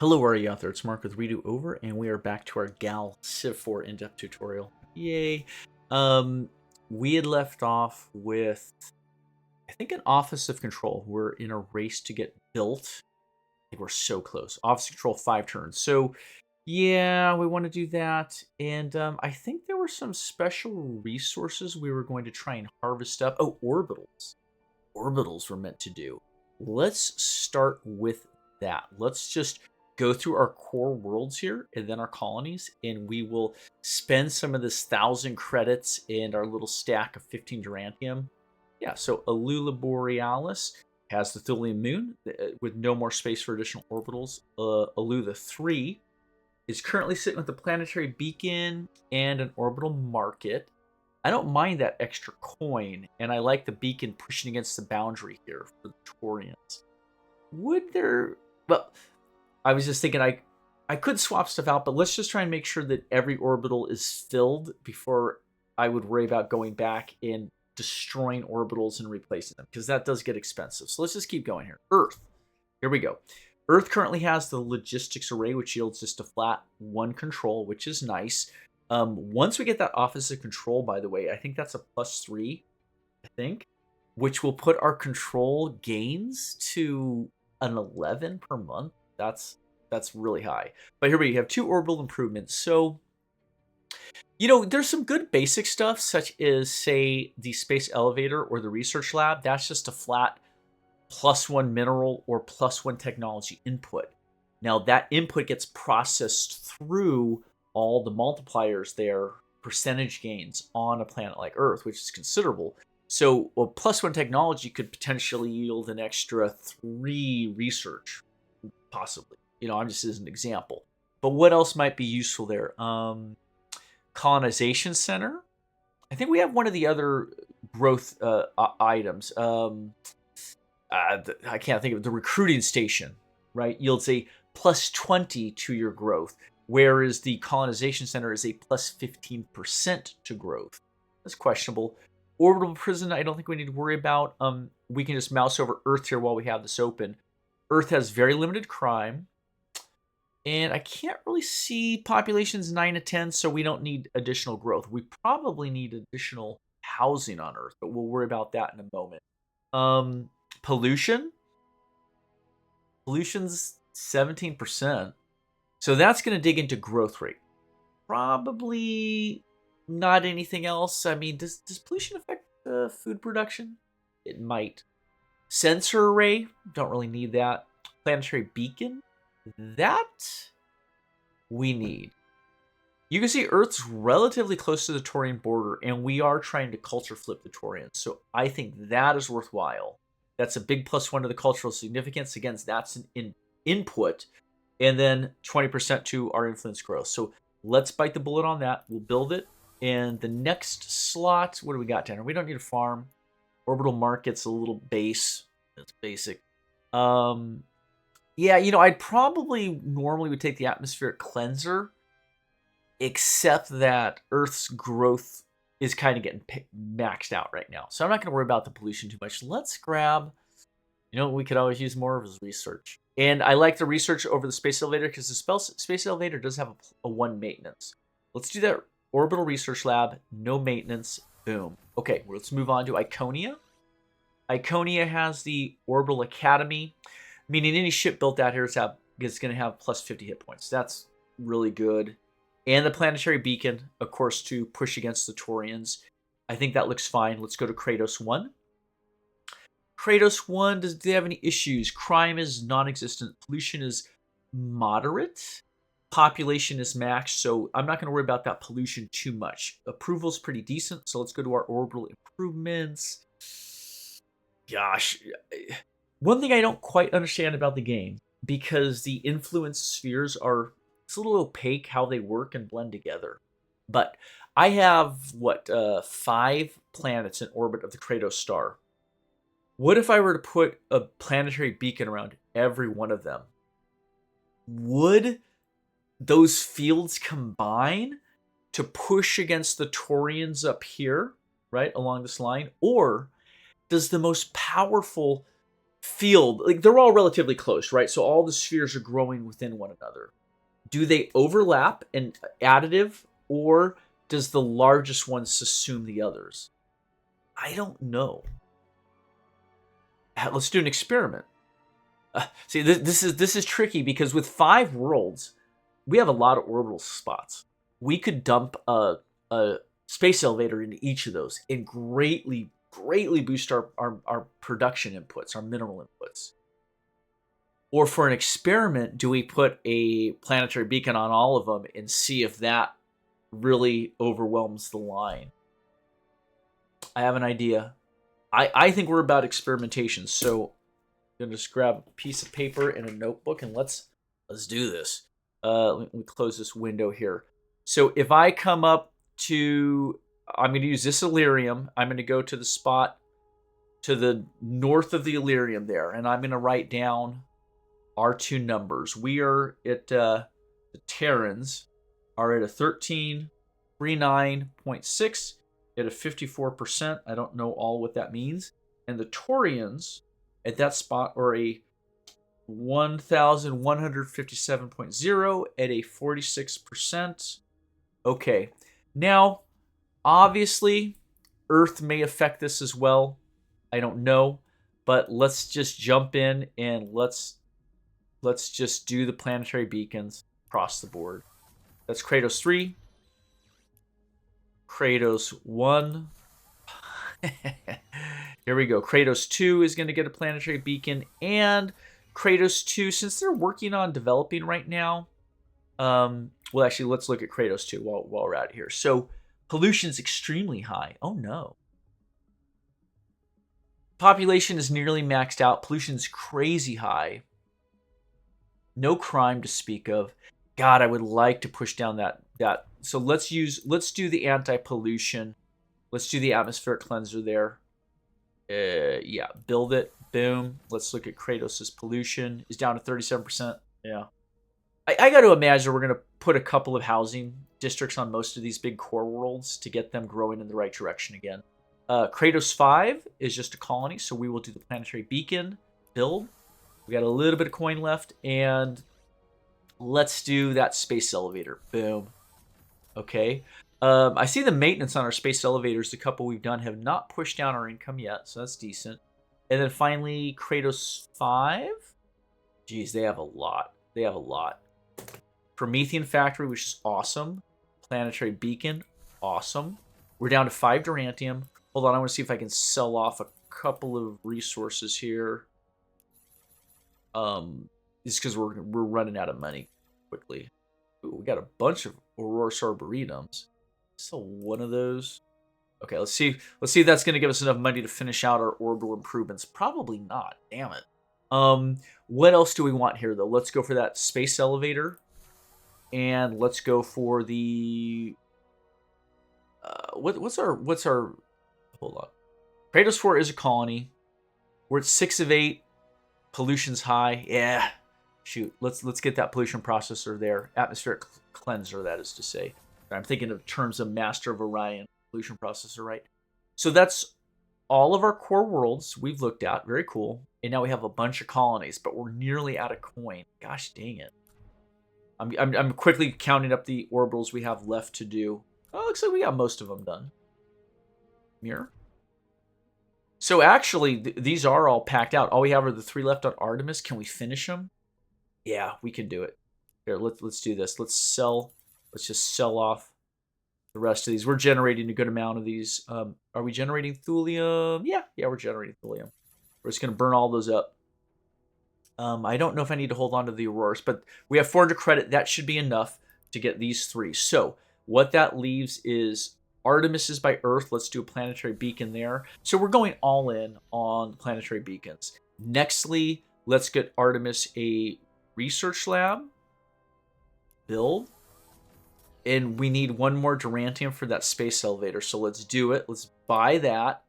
Hello, where are you out there? It's Mark with Redo Over, and we are back to our Gal Civ 4 in-depth tutorial. Yay! Um, we had left off with, I think, an Office of Control. We're in a race to get built. I think we're so close. Office of Control, 5 turns. So, yeah, we want to do that. And I think there were some special resources we were going to try and harvest up. Oh, Orbitals. Orbitals were meant to do. Let's start with that. Let's just go through our core worlds here and then our colonies, and we will spend some of this 1,000 credits and our little stack of 15 Durantium. Yeah, so Alula Borealis has the Thulian moon with no more space for additional orbitals. Alula 3 is currently sitting with the planetary beacon and an orbital market. I don't mind that extra coin, and I like the beacon pushing against the boundary here for the Torians. Would there... Well, I was just thinking I could swap stuff out, but let's just try and make sure that every orbital is filled before I would worry about going back and destroying orbitals and replacing them, because that does get expensive. So let's just keep going here. Earth. Here we go. Earth currently has the logistics array, which yields just a flat 1 control, which is nice. Once we get that Office of Control, by the way, I think that's a +3, I think, which will put our control gains to an 11 per month. That's really high. But here we have 2 orbital improvements. So, there's some good basic stuff, such as, say, the space elevator or the research lab. That's just a flat +1 mineral or +1 technology input. Now, that input gets processed through all the multipliers there, percentage gains on a planet like Earth, which is considerable. So a +1 technology could potentially yield an extra 3 research, possibly. I'm just as an example. But what else might be useful there? Colonization center. I think we have one of the other growth items. I can't think of it. The recruiting station, right? Yields a +20 to your growth, whereas the colonization center is a +15% to growth. That's questionable. Orbital prison, I don't think we need to worry about. We can just mouse over Earth here while we have this open. Earth has very limited crime, and I can't really see populations 9 to 10, so we don't need additional growth. We probably need additional housing on Earth, but we'll worry about that in a moment. Pollution. Pollution's 17%. So that's going to dig into growth rate. Probably not anything else. I mean, does pollution affect food production? It might. Sensor array, don't really need that. Planetary beacon, that we need. You can see Earth's relatively close to the Taurian border, and we are trying to culture flip the Taurians. So I think that is worthwhile. That's a big +1 to the cultural significance. Again, that's an input. And then 20% to our influence growth. So let's bite the bullet on that. We'll build it. And the next slot, what do we got, Tanner? We don't need a farm. Orbital market's a little base. That's basic. Yeah, I'd probably normally would take the atmospheric cleanser, except that Earth's growth is kind of getting maxed out right now. So I'm not going to worry about the pollution too much. Let's grab, we could always use more of his research. And I like the research over the space elevator because the space elevator does have a 1 maintenance. Let's do that. Orbital research lab, no maintenance. Boom. Okay, let's move on to Iconia. Iconia has the orbital academy, meaning any ship built out here is going to have +50 hit points. That's really good. And the planetary beacon, of course, to push against the Taurians. I think that looks fine. Let's go to Kratos 1. Kratos 1, do they have any issues? Crime is non-existent. Pollution is moderate. Population is maxed, so I'm not going to worry about that pollution too much. Approval is pretty decent, so let's go to our orbital improvements. Gosh, one thing I don't quite understand about the game, because the influence spheres are, it's a little opaque how they work and blend together. But I have, 5 planets in orbit of the Kratos star. What if I were to put a planetary beacon around every one of them? Would those fields combine to push against the Taurians up here, right, along this line? Or does the most powerful field, like they're all relatively close, right? So all the spheres are growing within one another. Do they overlap and additive, or does the largest one subsume the others? I don't know. Let's do an experiment. See, this is tricky because with 5 worlds, we have a lot of orbital spots. We could dump a space elevator into each of those and greatly boost our production inputs, our mineral inputs. Or for an experiment, do we put a planetary beacon on all of them and see if that really overwhelms the line? I have an idea. I think we're about experimentation, so I'm gonna just grab a piece of paper and a notebook and let's do this. Let me close this window here. So if I come up to, I'm going to use this Illyrium. I'm going to go to the spot to the north of the Illyrium there, and I'm going to write down our 2 numbers. We are at, the Terrans are at a 1339.6 at a 54%. I don't know all what that means. And the Taurians at that spot are a 1157.0 at a 46%. Okay. Now, obviously, Earth may affect this as well. I don't know, but let's just jump in and let's just do the planetary beacons across the board. That's Kratos 3, Kratos 1. Here we go. Kratos 2 is going to get a planetary beacon, and Kratos 2, since they're working on developing right now, well, actually, let's look at Kratos 2 while we're out here. So, pollution's extremely high. Oh, no. Population is nearly maxed out. Pollution's crazy high. No crime to speak of. God, I would like to push down that. So let's do the anti-pollution. Let's do the atmospheric cleanser there. Yeah, build it. Boom. Let's look at Kratos' pollution. Is down to 37%. Yeah. I got to imagine we're going to put a couple of housing districts on most of these big core worlds to get them growing in the right direction again. Kratos 5 is just a colony, so we will do the planetary beacon build. We got a little bit of coin left, and let's do that space elevator. Boom. Okay. I see the maintenance on our space elevators, the couple we've done, have not pushed down our income yet, so that's decent. And then finally, Kratos 5. Geez, they have a lot. They have a lot. Promethean Factory, which is awesome. Planetary Beacon, awesome. We're down to 5 Durantium. Hold on, I want to see if I can sell off a couple of resources here. Just because we're running out of money quickly. Ooh, we got a bunch of Aurorus Arboretums. So one of those. Okay, let's see if that's going to give us enough money to finish out our orbital improvements. Probably not. Damn it. What else do we want here, though? Let's go for that space elevator. And let's go for the... What's our... Hold on. Kratos 4 is a colony. We're at 6 of 8. Pollution's high. Yeah. Shoot. Let's get that pollution processor there. Atmospheric cleanser, that is to say. I'm thinking of terms of Master of Orion. Pollution processor, right? So that's all of our core worlds we've looked at. Very cool. And now we have a bunch of colonies, but we're nearly out of coin. Gosh dang it. I'm quickly counting up the orbitals we have left to do. Oh, looks like we got most of them done. Mirror. So actually, these are all packed out. All we have are the 3 left on Artemis. Can we finish them? Yeah, we can do it. Here, let's do this. Let's just sell off the rest of these. We're generating a good amount of these. Are we generating thulium? Yeah, we're generating thulium. We're just going to burn all those up. I don't know if I need to hold on to the Auroras, but we have 400 credit. That should be enough to get these 3. So what that leaves is Artemis is by Earth. Let's do a planetary beacon there. So we're going all in on planetary beacons. Nextly, let's get Artemis a research lab. Build. And we need 1 more Durantium for that space elevator. So let's do it. Let's buy that.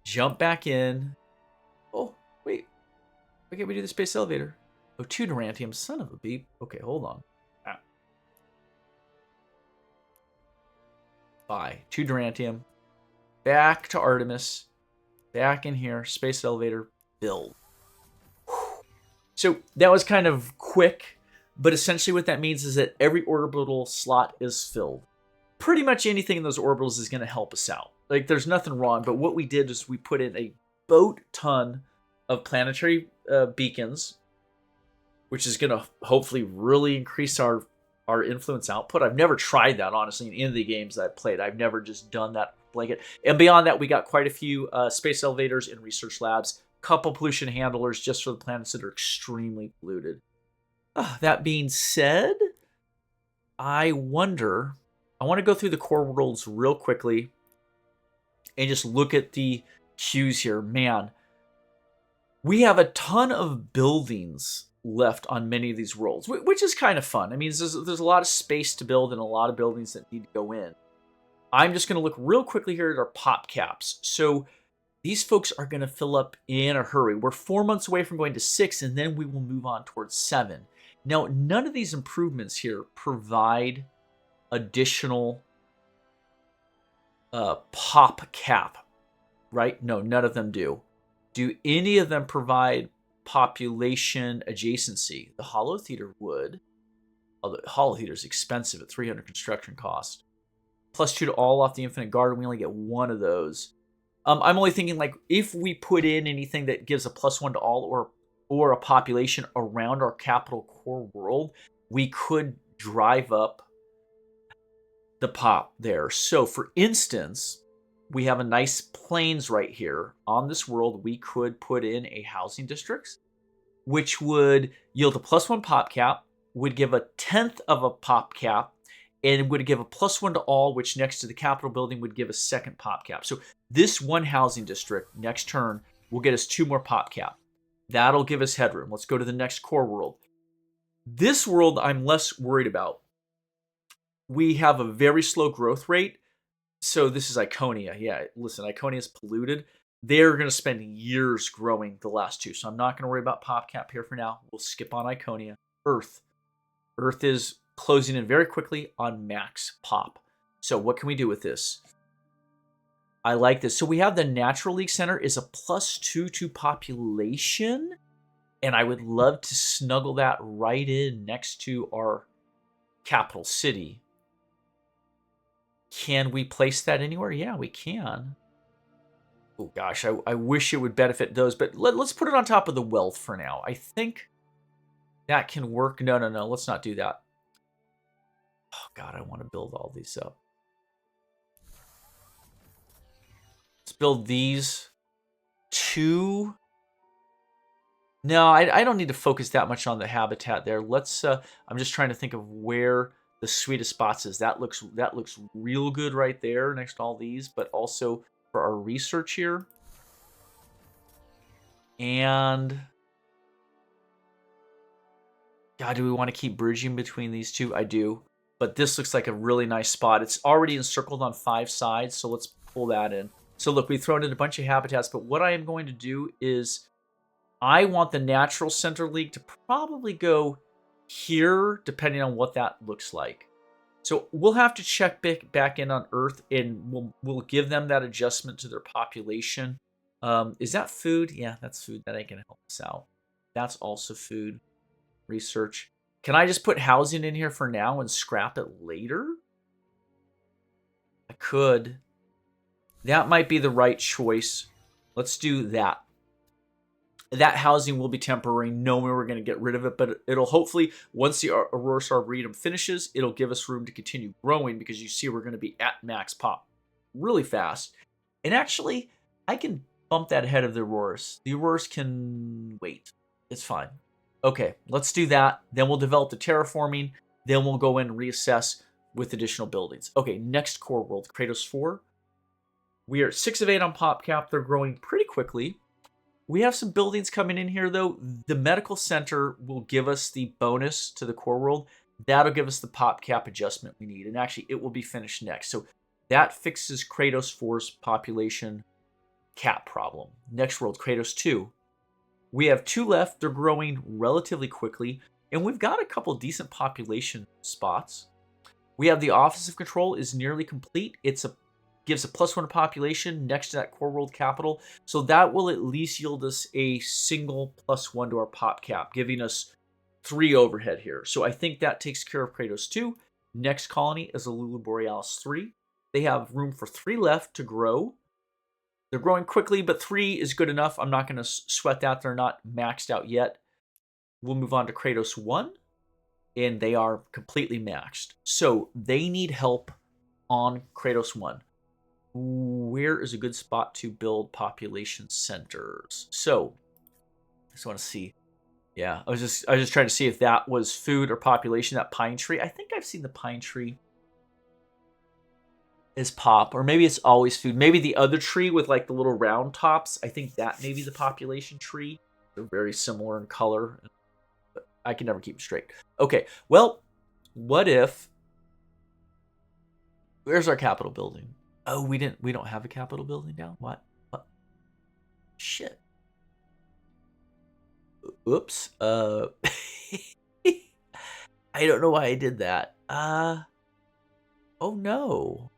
Jump back in. Oh, wait. Why can't we do the space elevator? Oh, 2 Durantium. Son of a beep. Okay, hold on. Buy 2 Durantium. Back to Artemis. Back in here. Space elevator. Build. So that was kind of quick, but essentially what that means is that every orbital slot is filled. Pretty much anything in those orbitals is going to help us out. Like, there's nothing wrong, but what we did is we put in a boat ton of planetary beacons, which is going to hopefully really increase our influence output. I've never tried that, honestly, in any of the games that I've played. I've never just done that blanket. And beyond that, we got quite a few space elevators and research labs, couple pollution handlers just for the planets that are extremely polluted. That being said, I want to go through the core worlds real quickly and just look at the cues here. Man, we have a ton of buildings left on many of these worlds, which is kind of fun. I mean, there's a lot of space to build and a lot of buildings that need to go in. I'm just going to look real quickly here at our pop caps. So these folks are going to fill up in a hurry. We're 4 months away from going to 6, and then we will move on towards 7. Now, none of these improvements here provide additional pop cap, right? No, none of them do. Do any of them provide population adjacency? The Hollow Theater would. Although Hollow Theater is expensive at 300 construction cost. +2 to all off the Infinite Garden. We only get one of those. I'm only thinking, like, if we put in anything that gives a +1 to all or a population around our capital core world, we could drive up the pop there. So, for instance, we have a nice plains right here. On this world, we could put in a housing district, which would yield a +1 pop cap, would give a 1/10 of a pop cap, and would give a +1 to all, which next to the Capitol building would give a second pop cap. So this one housing district next turn will get us 2 more pop cap. That'll give us headroom. Let's go to the next core world. This world I'm less worried about. We have a very slow growth rate. So this is Iconia. Yeah, listen, Iconia is polluted. They're going to spend years growing the last 2. So I'm not going to worry about pop cap here for now. We'll skip on Iconia. Earth. Earth is closing in very quickly on max pop. So what can we do with this? I like this. So we have the Natural League Center is a +2 to population. And I would love to snuggle that right in next to our capital city. Can we place that anywhere? Yeah, we can. Oh gosh, I wish it would benefit those, but let's put it on top of the wealth for now. I think that can work. No, let's not do that. Oh god, I want to build all these up. Let's build these 2. No, I don't need to focus that much on the habitat there. Let's. I'm just trying to think of where the sweetest spots is. That looks real good right there next to all these, but also for our research here. And god, do we want to keep bridging between these two? I do. But this looks like a really nice spot. It's already encircled on 5 sides, so let's pull that in. So look, we've thrown in a bunch of habitats, but what I am going to do is I want the Natural Center League to probably go here, depending on what that looks like. So we'll have to check back in on Earth, and we'll give them that adjustment to their population. Is that food? Yeah, that's food. That ain't going to help us out. That's also food. Research. Can I just put housing in here for now and scrap it later? I could. That might be the right choice. Let's do that. That housing will be temporary, knowing we're going to get rid of it, but it'll hopefully, once the Aurorus Arboretum finishes, it'll give us room to continue growing, because you see we're going to be at max pop really fast. And actually, I can bump that ahead of the Aurorus. The Aurorus can wait. It's fine. Okay, let's do that. Then we'll develop the terraforming. Then we'll go in and reassess with additional buildings. Okay, next core world, Kratos 4. We are 6 of 8 on pop cap. They're growing pretty quickly. We have some buildings coming in here, though. The medical center will give us the bonus to the core world. That'll give us the pop cap adjustment we need. And actually, it will be finished next. So that fixes Kratos 4's population cap problem. Next world, Kratos 2. We have 2 left. They're growing relatively quickly. And we've got a couple decent population spots. We have the Office of Control is nearly complete. It's a gives a +1 to population next to that core world capital. So that will at least yield us a single +1 to our pop cap, giving us 3 overhead here. So I think that takes care of Kratos 2. Next colony is Alulu Borealis 3. They have room for 3 left to grow. They're growing quickly, but 3 is good enough. I'm not going to sweat that. They're not maxed out yet. We'll move on to Kratos 1, and they are completely maxed. So they need help on Kratos 1. Where is a good spot to build population centers? So, I just want to see. Yeah, I was just trying to see if that was food or population, that pine tree. I think I've seen the pine tree as pop, or maybe it's always food. Maybe the other tree with like the little round tops, I think that may be the population tree. They're very similar in color, but I can never keep them straight. Okay, well, what if... Where's our Capitol building? Oh, we don't have a Capitol building down? What? Shit. Oops. I don't know why I did that. Oh no.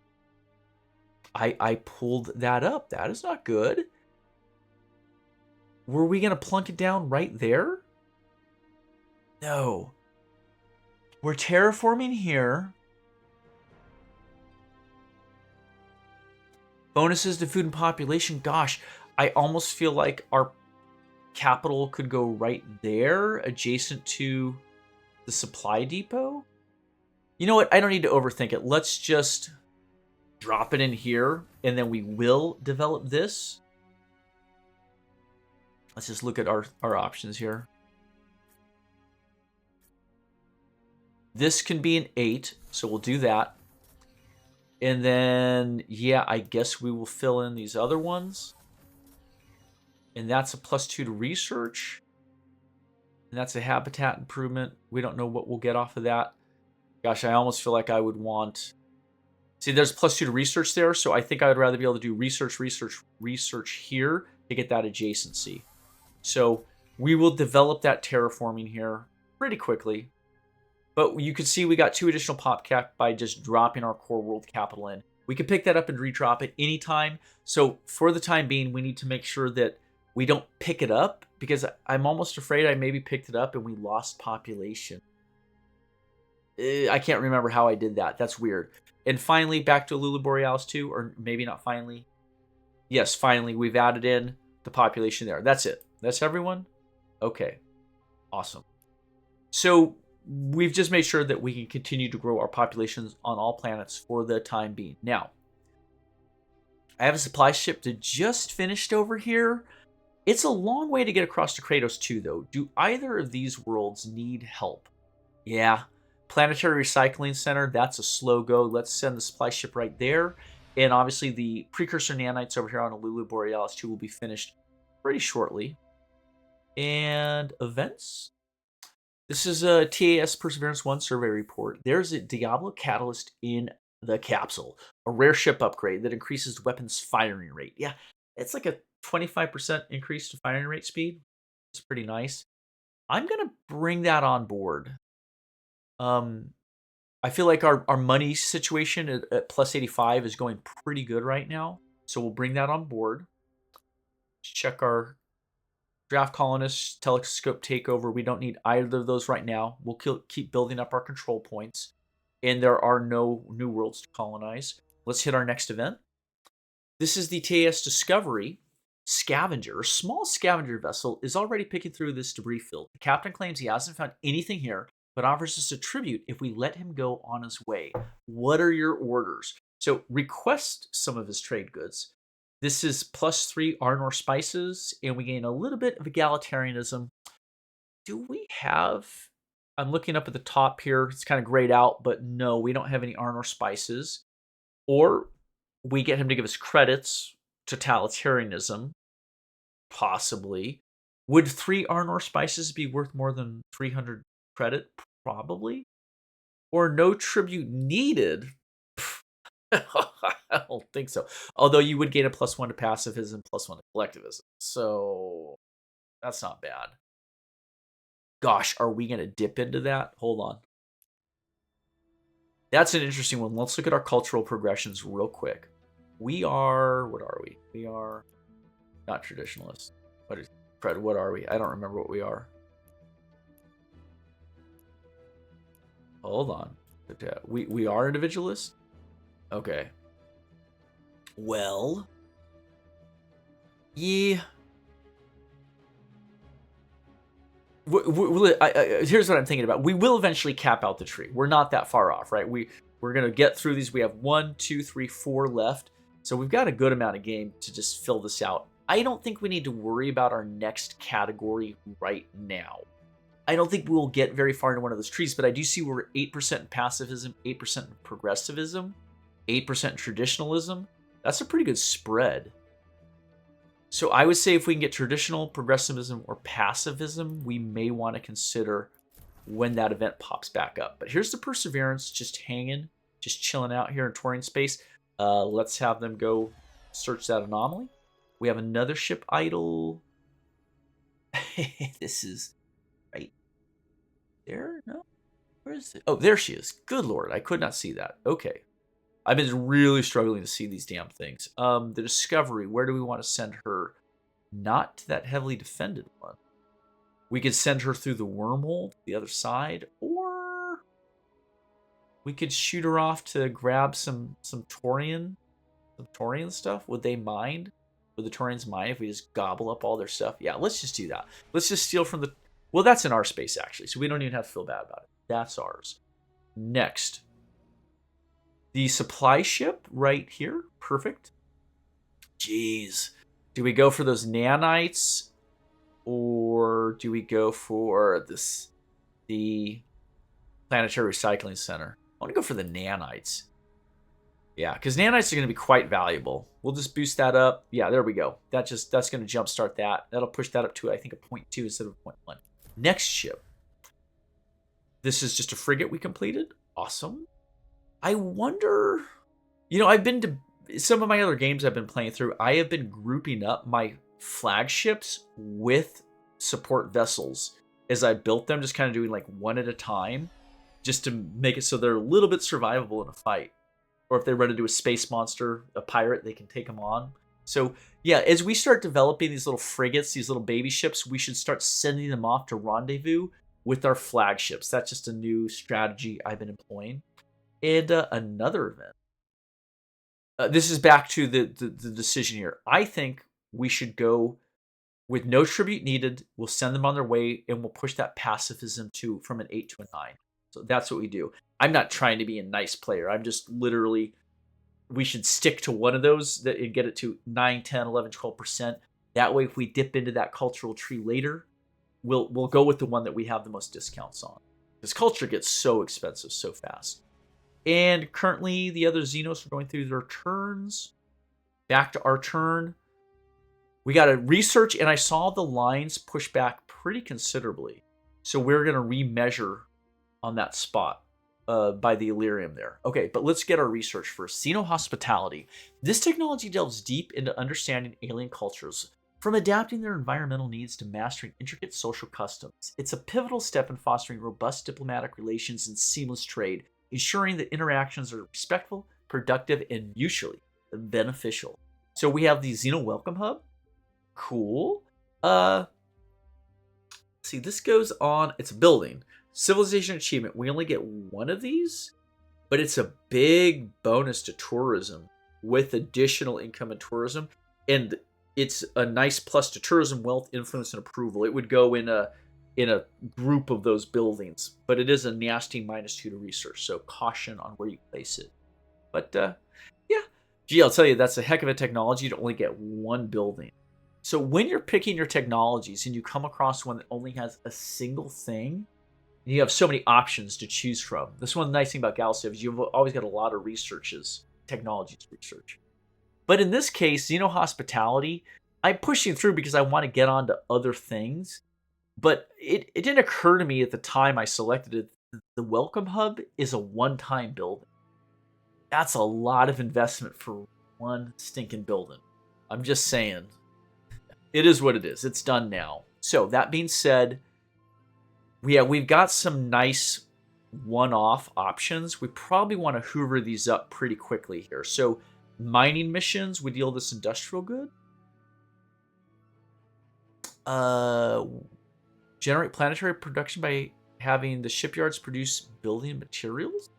I pulled that up. That is not good. Were we going to plunk it down right there? No. We're terraforming here. Bonuses to food and population. Gosh, I almost feel like our capital could go right there, adjacent to the supply depot. You know what? I don't need to overthink it. Let's just drop it in here, and then we will develop this. Let's just look at our options here. This can be an 8, so we'll do that. And then, yeah, I guess we will fill in these other ones. And that's a +2 to research. And that's a habitat improvement. We don't know what we'll get off of that. Gosh, I almost feel like I would want... See, there's +2 to research there, so I think I would rather be able to do research here to get that adjacency. So we will develop that terraforming here pretty quickly. But you can see we got 2 additional pop cap by just dropping our core world capital in. We can pick that up and redrop it anytime. So for the time being, we need to make sure that we don't pick it up, because I'm almost afraid I maybe picked it up and we lost population. I can't remember how I did that. That's weird. And finally, back to Alulu Borealis 2, or maybe not finally. Yes, finally, we've added in the population there. That's it. That's everyone? Okay. Awesome. So we've just made sure that we can continue to grow our populations on all planets for the time being. Now, I have a supply ship that just finished over here. It's a long way to get across to Kratos 2, though. Do either of these worlds need help? Yeah. Planetary Recycling Center, that's a slow go. Let's send the supply ship right there. And obviously the precursor nanites over here on Alulu Borealis 2 will be finished pretty shortly. And events. This is a TAS Perseverance 1 survey report. There's a Diablo Catalyst in the capsule. A rare ship upgrade that increases the weapon's firing rate. Yeah, it's like a 25% increase to firing rate speed. It's pretty nice. I'm going to bring that on board. I feel like our money situation at +85 is going pretty good right now. So we'll bring that on board. Check our draft colonists, telescope takeover. We don't need either of those right now. We'll keep building up our control points. And there are no new worlds to colonize. Let's hit our next event. This is the TAS Discovery Scavenger. A small scavenger vessel is already picking through this debris field. The captain claims he hasn't found anything here, but offers us a tribute if we let him go on his way. What are your orders? So request some of his trade goods. This is +3 Arnor spices, and we gain a little bit of egalitarianism. Do we have... I'm looking up at the top here. It's kind of grayed out, but no, we don't have any Arnor spices. Or we get him to give us credits, totalitarianism, possibly. Would 3 Arnor spices be worth more than 300 credit? Probably. Or no tribute needed? I don't think so. Although you would gain a +1 to pacifism and +1 to collectivism. So that's not bad. Gosh, are we going to dip into that? Hold on. That's an interesting one. Let's look at our cultural progressions real quick. We are, what are we? We are not traditionalists. Fred, what are we? I don't remember what we are. Hold on. We are individualists? Okay. Well, yeah. Here's what I'm thinking about. We will eventually cap out the tree. We're not that far off, right? We're gonna get through these. We have 1, 2, 3, 4 left, so we've got a good amount of game to just fill this out. I don't think we need to worry about our next category right now. I don't think we'll get very far into one of those trees, but I do see we're 8% in pacifism, 8% in progressivism, 8% in traditionalism. That's a pretty good spread. So I would say if we can get traditional progressivism or pacifism, we may want to consider when that event pops back up. But here's the Perseverance just hanging, just chilling out here in Taurian space. Let's have them go search that anomaly. We have another ship idle. This is right there? No? Where is it? Oh, there she is. Good Lord, I could not see that. Okay. I've been really struggling to see these damn things. The Discovery, where do we want to send her? Not to that heavily defended one. We could send her through the wormhole to the other side, or we could shoot her off to grab some Taurian stuff. Would they mind? Would the Taurians mind if we just gobble up all their stuff? Yeah, let's just do that. Let's just steal from the... Well, that's in our space, actually, so we don't even have to feel bad about it. That's ours. Next. The supply ship right here. Perfect. Jeez. Do we go for those nanites? Or do we go for the Planetary Recycling Center? I want to go for the nanites. Yeah, because nanites are going to be quite valuable. We'll just boost that up. Yeah, there we go. That's going to jumpstart that. That'll push that up to, I think, a 0.2 instead of a 0.1. Next ship. This is just a frigate we completed. Awesome. I wonder, I've been to some of my other games I've been playing through. I have been grouping up my flagships with support vessels as I built them, just kind of doing like one at a time, just to make it so they're a little bit survivable in a fight. Or if they run into a space monster, a pirate, they can take them on. So yeah, as we start developing these little frigates, these little baby ships, we should start sending them off to rendezvous with our flagships. That's just a new strategy I've been employing. And another event. This is back to the decision here. I think we should go with no tribute needed. We'll send them on their way, and we'll push that pacifism from an 8 to a 9. So that's what we do. I'm not trying to be a nice player. I'm just literally, we should stick to one of those and get it to 9, 10, 11, 12%. That way, if we dip into that cultural tree later, we'll go with the one that we have the most discounts on. Because culture gets so expensive so fast. And currently, the other Xenos are going through their turns. Back to our turn. We got to research, and I saw the lines push back pretty considerably. So we're going to remeasure on that spot by the Illyrium there. Okay, but let's get our research first. Xenohospitality. This technology delves deep into understanding alien cultures, from adapting their environmental needs to mastering intricate social customs. It's a pivotal step in fostering robust diplomatic relations and seamless trade, ensuring that interactions are respectful, productive, and mutually beneficial. So we have the Xeno Welcome Hub. Cool. See, this goes on. It's a building. Civilization Achievement. We only get one of these, but it's a big bonus to tourism with additional income in tourism. And it's a nice plus to tourism, wealth, influence, and approval. It would go in a group of those buildings, but it is a nasty -2 to research, so caution on where you place it. But yeah, gee, I'll tell you, that's a heck of a technology to only get one building. So when you're picking your technologies and you come across one that only has a single thing, and you have so many options to choose from. This one, the nice thing about Galactic is you've always got a lot of technologies research. But in this case, Xenohospitality, I'm pushing through because I want to get on to other things. But it didn't occur to me at the time I selected it. The Welcome Hub is a one-time building. That's a lot of investment for one stinking building. I'm just saying. It is what it is. It's done now. So that being said, we've got some nice one-off options. We probably want to hoover these up pretty quickly here. So Mining missions would yield this industrial good. Generate planetary production by having the shipyards produce building materials.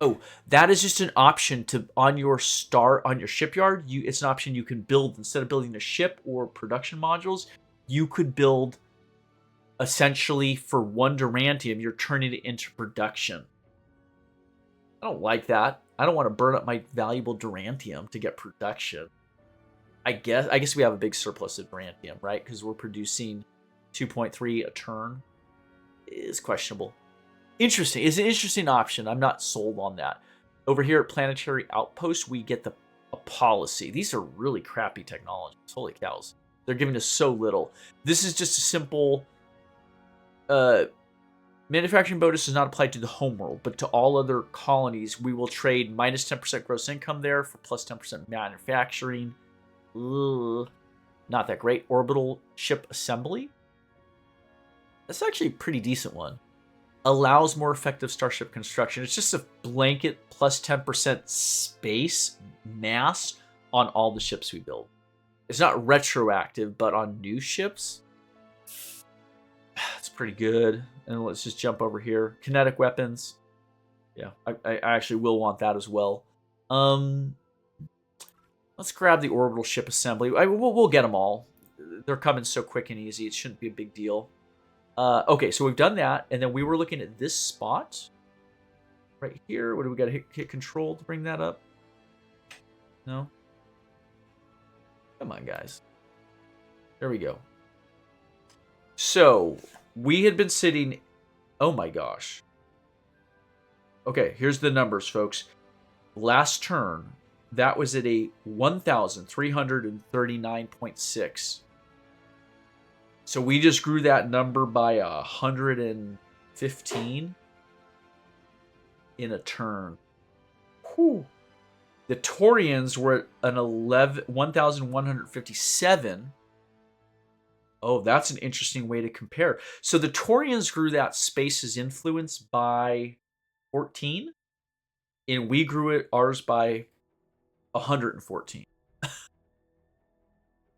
Oh, that is just an option to on your shipyard. It's an option you can build instead of building a ship or production modules. You could build essentially for 1 Durantium, you're turning it into production. I don't like that. I don't want to burn up my valuable Durantium to get production. I guess we have a big surplus of Durantium, right? Because we're producing 2.3 a turn. Is questionable. Interesting. It's an interesting option. I'm not sold on that. Over here at Planetary Outpost, we get a policy. These are really crappy technologies. Holy cows. They're giving us so little. This is just a simple... manufacturing bonus is not applied to the homeworld, but to all other colonies. We will trade minus 10% gross income there for plus 10% manufacturing. Ugh, not that great. Orbital ship assembly. That's actually a pretty decent one. Allows more effective starship construction. It's just a blanket plus 10% space mass on all the ships we build. It's not retroactive, but on new ships, it's pretty good. And let's just jump over here. Kinetic weapons. Yeah, I actually will want that as well. Let's grab the orbital ship assembly. We'll get them all. They're coming so quick and easy. It shouldn't be a big deal. Okay, so we've done that. And then we were looking at this spot. Right here. What do we got to hit control to bring that up? No? Come on, guys. There we go. So, we had been sitting... Oh my gosh. Okay, here's the numbers, folks. Last turn, that was at a 1,339.6. So we just grew that number by 115 in a turn. Whew. The Taurians were at an 1,157. Oh, that's an interesting way to compare. So the Taurians grew that space's influence by 14, and we grew ours by 114.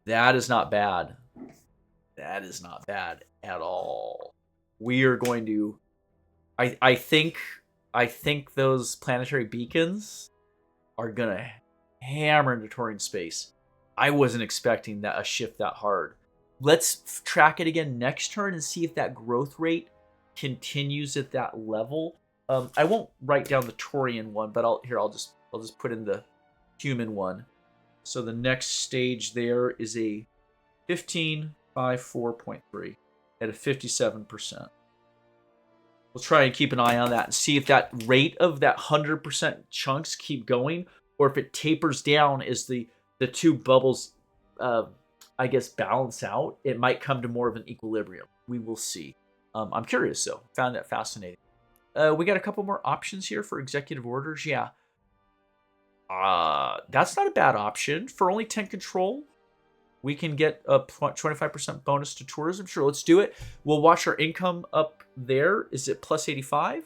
That is not bad. That is not bad at all. We are going to... I think those planetary beacons are going to hammer into Taurian space. I wasn't expecting a shift that hard. Let's track it again next turn and see if that growth rate continues at that level. I won't write down the Taurian one, but I'll just put in the human one. So the next stage there is a 1554.3 at a 57%. We'll try and keep an eye on that and see if that rate of that 100% chunks keep going, or if it tapers down as the two bubbles, I guess, balance out. It might come to more of an equilibrium. We will see. I'm curious, though. Found that fascinating. We got a couple more options here for executive orders. Yeah. That's not a bad option. For only 10 control, we can get a 25% bonus to tourism. Sure, let's do it. We'll watch our income up there. Is it plus 85?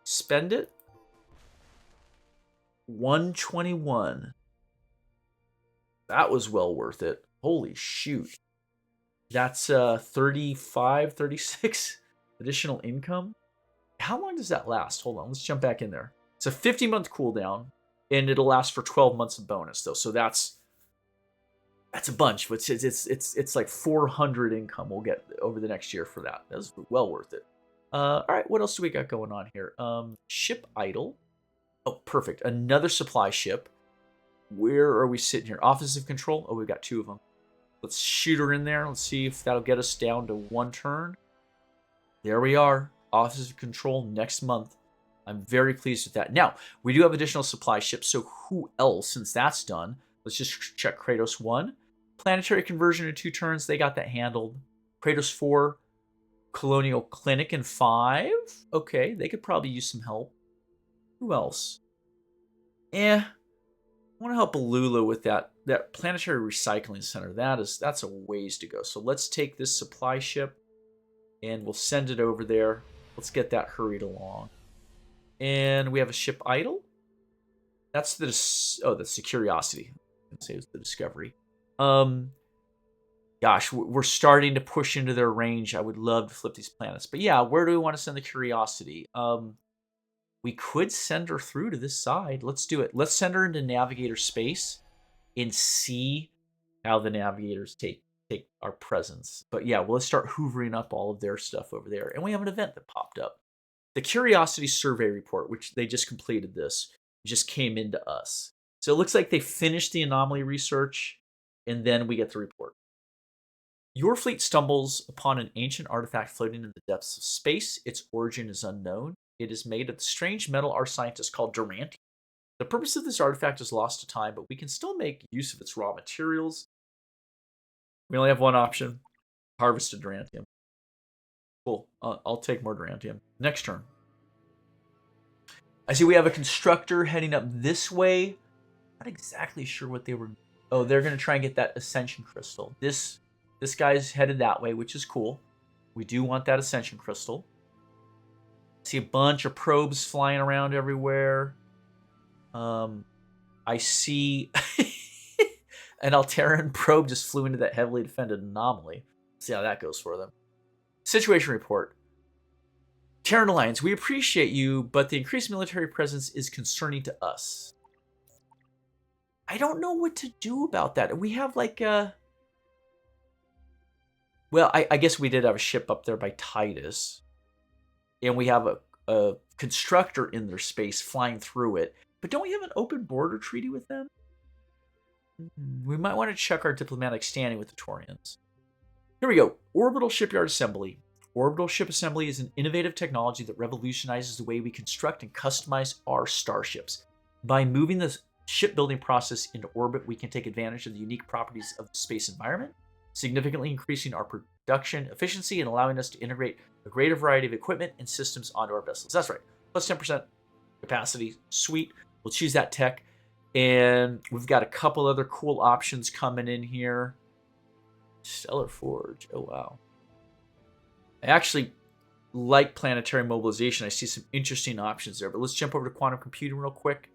Spend it. 121. That was well worth it. Holy shoot. That's 35, 36 additional income. How long does that last? Hold on, let's jump back in there. It's a 50-month cooldown, and it'll last for 12 months of bonus, though. So that's a bunch. It's like 400 income we'll get over the next year for that. That's well worth it. All right, what else do we got going on here? Ship idle. Oh, perfect. Another supply ship. Where are we sitting here? Office of Control. Oh, we've got 2 of them. Let's shoot her in there. Let's see if that'll get us down to 1 turn. There we are. Office of Control next month. I'm very pleased with that. Now, we do have additional supply ships, so who else, since that's done? Let's just check Kratos 1. Planetary conversion in 2 turns. They got that handled. Kratos 4. Colonial Clinic in 5. Okay, they could probably use some help. Who else? I want to help Alula with that planetary recycling center. That's a ways to go. So let's take this supply ship and we'll send it over there. Let's get that hurried along. And we have a ship idle. That's the that's the curiosity. I'd say it's the discovery. Um, Gosh, we're starting to push into their range. I would love to flip these planets, but yeah, where do we want to send the curiosity? We could send her through to this side. Let's do it. Let's send her into navigator space and see how the navigators take our presence. But yeah, well, let's start hoovering up all of their stuff over there. And we have an event that popped up. The Curiosity Survey Report, which they just completed this, just came into us. So it looks like they finished the anomaly research, and then we get the report. Your fleet stumbles upon an ancient artifact floating in the depths of space. Its origin is unknown. It is made of the strange metal our scientists call durantium. The purpose of this artifact is lost to time, but we can still make use of its raw materials. We only have one option: harvested durantium. Cool. I'll take more durantium. Next turn. I see we have a constructor heading up this way. Not exactly sure what they were. Oh, they're going to try and get that ascension crystal. This guy's headed that way, which is cool. We do want that ascension crystal. See a bunch of probes flying around everywhere. I see an Alteran probe just flew into that heavily defended anomaly. See how that goes for them. Situation report. Terran Alliance, we appreciate you, but the increased military presence is concerning to us. I don't know what to do about that. We have like a... Well, I guess we did have a ship up there by Titus. And we have a constructor in their space flying through it. But don't we have an open border treaty with them? We might want to check our diplomatic standing with the Taurians. Here we go. Orbital Shipyard Assembly. Orbital Ship Assembly is an innovative technology that revolutionizes the way we construct and customize our starships. By moving the shipbuilding process into orbit, we can take advantage of the unique properties of the space environment, significantly increasing our production efficiency and allowing us to integrate a greater variety of equipment and systems onto our vessels. That's right. Plus 10% capacity. Sweet. We'll choose that tech. And we've got a couple other cool options coming in here. Stellar Forge. Oh, wow. I actually like planetary mobilization. I see some interesting options there. But let's jump over to quantum computing real quick.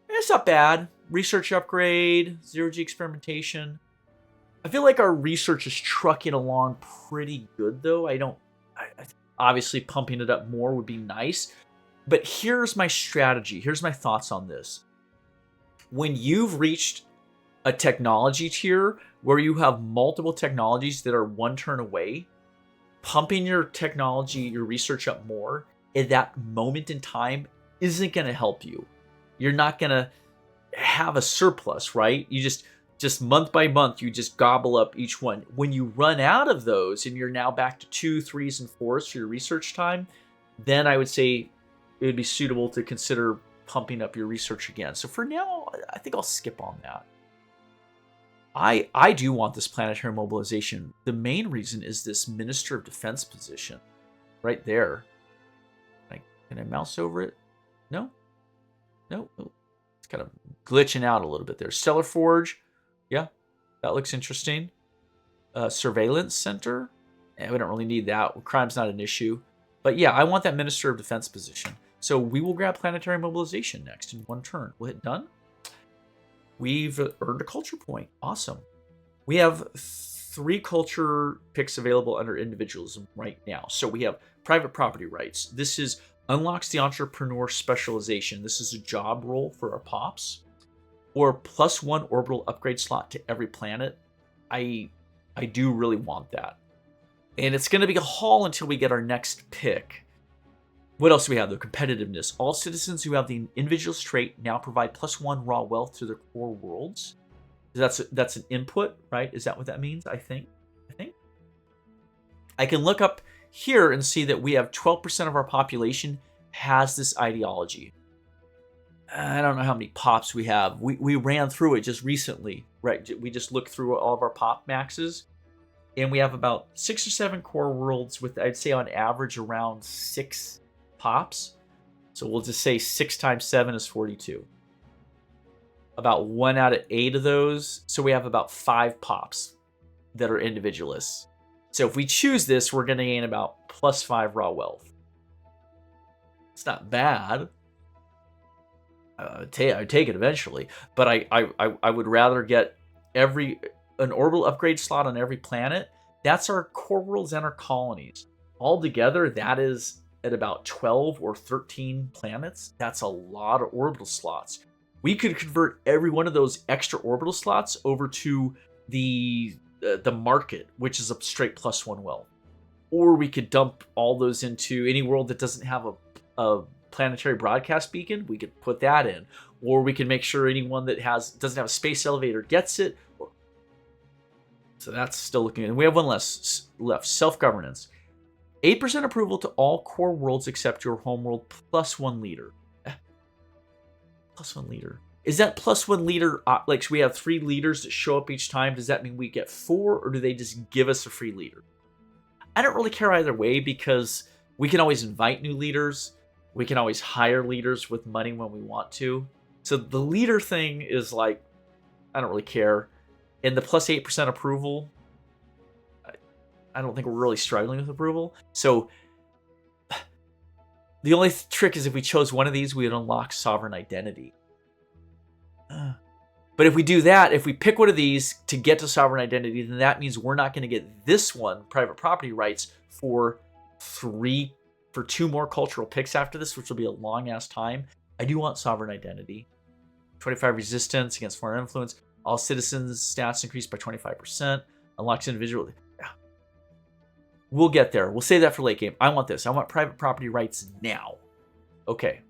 It's not bad. Research upgrade. Zero-G experimentation. I feel like our research is trucking along pretty good, though. Obviously, pumping it up more would be nice. But here's my strategy. Here's my thoughts on this. When you've reached a technology tier where you have multiple technologies that are one turn away, pumping your technology, your research up more at that moment in time isn't going to help you. You're not going to have a surplus, right? You just month by month, you just gobble up each one. When you run out of those and you're now back to 2, 3s, and 4s for your research time, then I would say it would be suitable to consider pumping up your research again. So for now, I think I'll skip on that. I do want this planetary mobilization. The main reason is this Minister of Defense position right there. Can I mouse over it? No? No? Oh, it's kind of glitching out a little bit there. Stellar Forge. Yeah, that looks interesting. Surveillance Center. We don't really need that. Crime's not an issue. But yeah, I want that Minister of Defense position. So we will grab planetary mobilization next in one turn. We'll hit done. We've earned a culture point. Awesome. We have 3 culture picks available under individualism right now. So we have private property rights. This is unlocks the entrepreneur specialization. This is a job role for our pops. Or +1 orbital upgrade slot to every planet. I do really want that. And it's going to be a haul until we get our next pick. What else do we have, though? Competitiveness. All citizens who have the individualist trait now provide +1 raw wealth to their core worlds. That's an input, right? Is that what that means? I think. I can look up here and see that we have 12% of our population has this ideology. I don't know how many pops we have. We ran through it just recently, right? We just looked through all of our pop maxes. And we have about 6 or 7 core worlds with, I'd say on average, around 6 pops. So we'll just say 6 times 7 is 42. About 1 out of 8 of those. So we have about 5 pops that are individualists. So if we choose this, we're going to gain about +5 raw wealth. It's not bad. I'd take it eventually, but I would rather get an orbital upgrade slot on every planet. That's our core worlds and our colonies. Altogether, that is at about 12 or 13 planets. That's a lot of orbital slots. We could convert every one of those extra orbital slots over to the market, which is a straight +1 wealth. Or we could dump all those into any world that doesn't have a planetary broadcast beacon. We could put that in, or we can make sure anyone that doesn't have a space elevator gets it. So that's still looking. And we have one less left. Self-governance. 8% approval to all core worlds except your homeworld +1 leader. +1 leader. Is that +1 leader, like, so we have 3 leaders that show up each time? Does that mean we get 4, or do they just give us a free leader? I don't really care either way, because we can always invite new leaders. We can always hire leaders with money when we want to. So the leader thing is like, I don't really care. And the +8% approval, I don't think we're really struggling with approval. So the only trick is if we chose one of these, we would unlock sovereign identity. But if we do that, if we pick one of these to get to sovereign identity, then that means we're not going to get this one, private property rights, for 2 more cultural picks after this, which will be a long ass time. I do want sovereign identity. 25 resistance against foreign influence. All citizens' stats increased by 25%. Unlocks individual. Yeah. We'll get there. We'll save that for late game. I want this. I want private property rights now. Okay.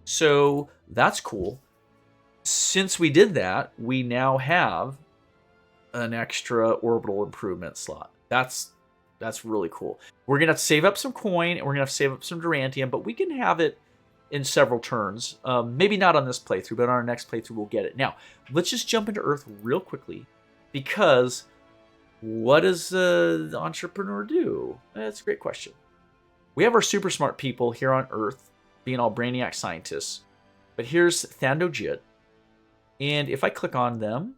So that's cool. Since we did that, we now have an extra orbital improvement slot. That's really cool. We're going to have to save up some coin, and we're going to have to save up some Durantium, but we can have it in several turns. Maybe not on this playthrough, but on our next playthrough, we'll get it. Now, let's just jump into Earth real quickly, because what does the entrepreneur do? That's a great question. We have our super smart people here on Earth, being all brainiac scientists, but here's Thandojit. And if I click on them,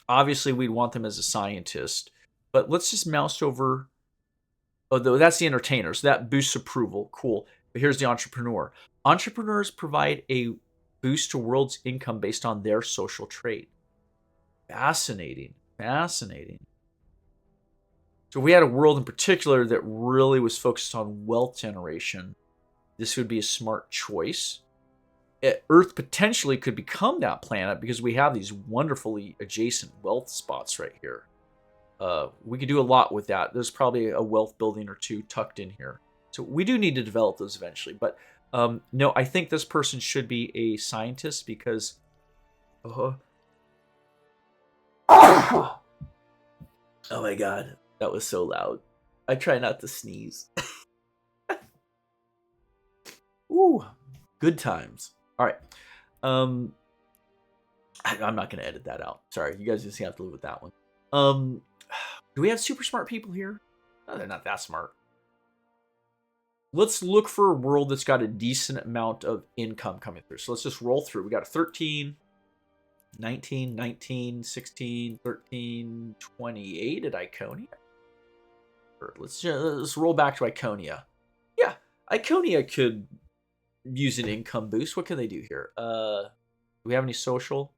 obviously we'd want them as a scientist. But let's just mouse over. Oh, that's the entertainer. So that boosts approval. Cool. But here's the entrepreneur. Entrepreneurs provide a boost to world's income based on their social trait. Fascinating. Fascinating. So if we had a world in particular that really was focused on wealth generation, this would be a smart choice. Earth potentially could become that planet because we have these wonderfully adjacent wealth spots right here. We could do a lot with that. There's probably a wealth building or 2 tucked in here. So we do need to develop those eventually. But no, I think this person should be a scientist because... Oh my god, that was so loud. I try not to sneeze. Ooh, good times. All right. I'm not going to edit that out. Sorry, you guys just have to live with that one. Do we have super smart people here? No, they're not that smart. Let's look for a world that's got a decent amount of income coming through. So let's just roll through. We got a 13, 19, 19, 16, 13, 28 at Iconia. Let's roll back to Iconia. Yeah, Iconia could use an income boost. What can they do here? Do we have any social?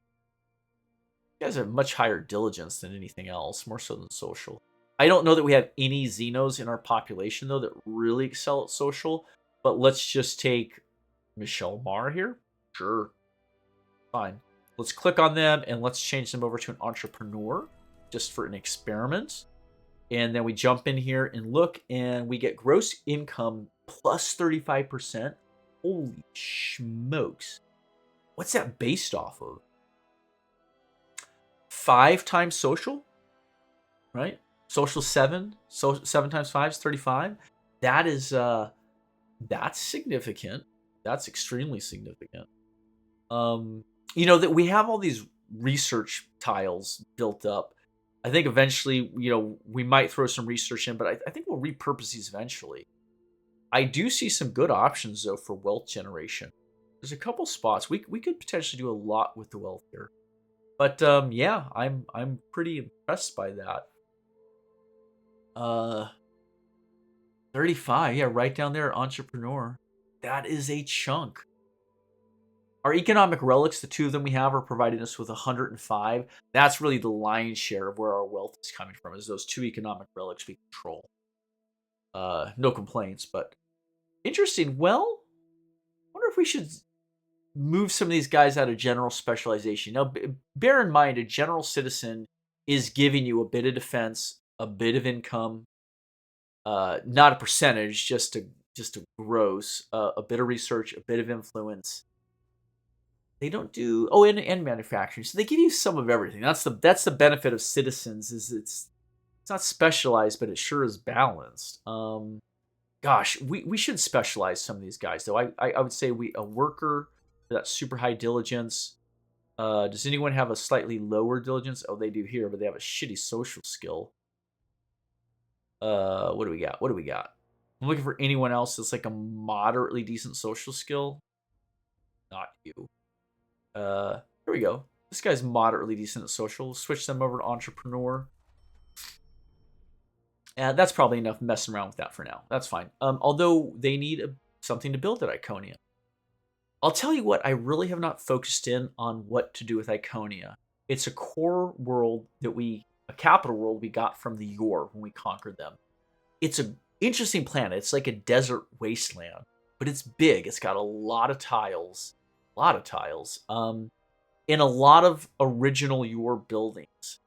You guys have much higher diligence than anything else, more so than social. I don't know that we have any Xenos in our population, though, that really excel at social. But let's just take Michelle Marr here. Sure. Fine. Let's click on them, and let's change them over to an entrepreneur, just for an experiment. And then we jump in here and look, and we get gross income plus 35%. Holy smokes. What's that based off of? 5 times social? Right? Social 7. So 7 times 5 is 35. That is, that's significant. That's extremely significant. You know, that we have all these research tiles built up. I think eventually, you know, we might throw some research in, but I think we'll repurpose these eventually. I do see some good options, though, for wealth generation. There's a couple spots. We could potentially do a lot with the wealth here. But, yeah, I'm pretty impressed by that. 35, yeah, right down there, entrepreneur. That is a chunk. Our economic relics, the 2 of them we have, are providing us with 105. That's really the lion's share of where our wealth is coming from, is those 2 economic relics we control. No complaints, but interesting. Well, I wonder if we should move some of these guys out of general specialization. Now, bear in mind, a general citizen is giving you a bit of defense, a bit of income, not a percentage, just a gross, a bit of research, a bit of influence. They don't do and manufacturing, so they give you some of everything. That's the benefit of citizens, is it's not specialized, but it sure is balanced. Gosh, we should specialize some of these guys though. I would say a worker, that's super high diligence. Does anyone have a slightly lower diligence? Oh, they do here, but they have a shitty social skill. What do we got? What do we got? I'm looking for anyone else that's like a moderately decent social skill. Not you. Here we go. This guy's moderately decent at social. Switch them over to entrepreneur. And that's probably enough messing around with that for now. That's fine. Although they need something to build at Iconia. I'll tell you what, I really have not focused in on what to do with Iconia. It's a core world a capital world we got from the Yor when we conquered them. It's an interesting planet. It's like a desert wasteland, but it's big. It's got a lot of tiles. In a lot of original Yor buildings.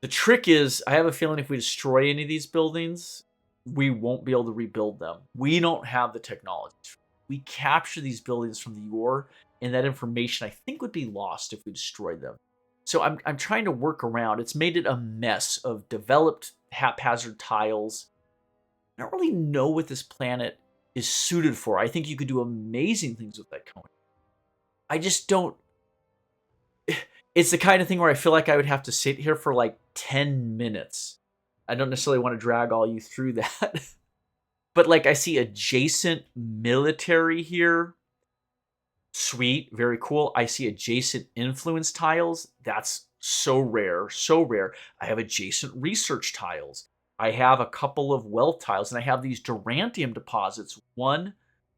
The trick is, I have a feeling if we destroy any of these buildings, we won't be able to rebuild them. We don't have the technology. We capture these buildings from the Yor, and that information I think would be lost if we destroyed them. So I'm trying to work around. It's made it a mess of developed haphazard tiles. I don't really know what this planet is suited for. I think you could do amazing things with that cone. I just don't. It's the kind of thing where I feel like I would have to sit here for like 10 minutes. I don't necessarily want to drag all you through that. But like, I see adjacent military here. Sweet, very cool. I see adjacent influence tiles. That's so rare, so rare. I have adjacent research tiles. I have a couple of wealth tiles, and I have these Durantium deposits. 1,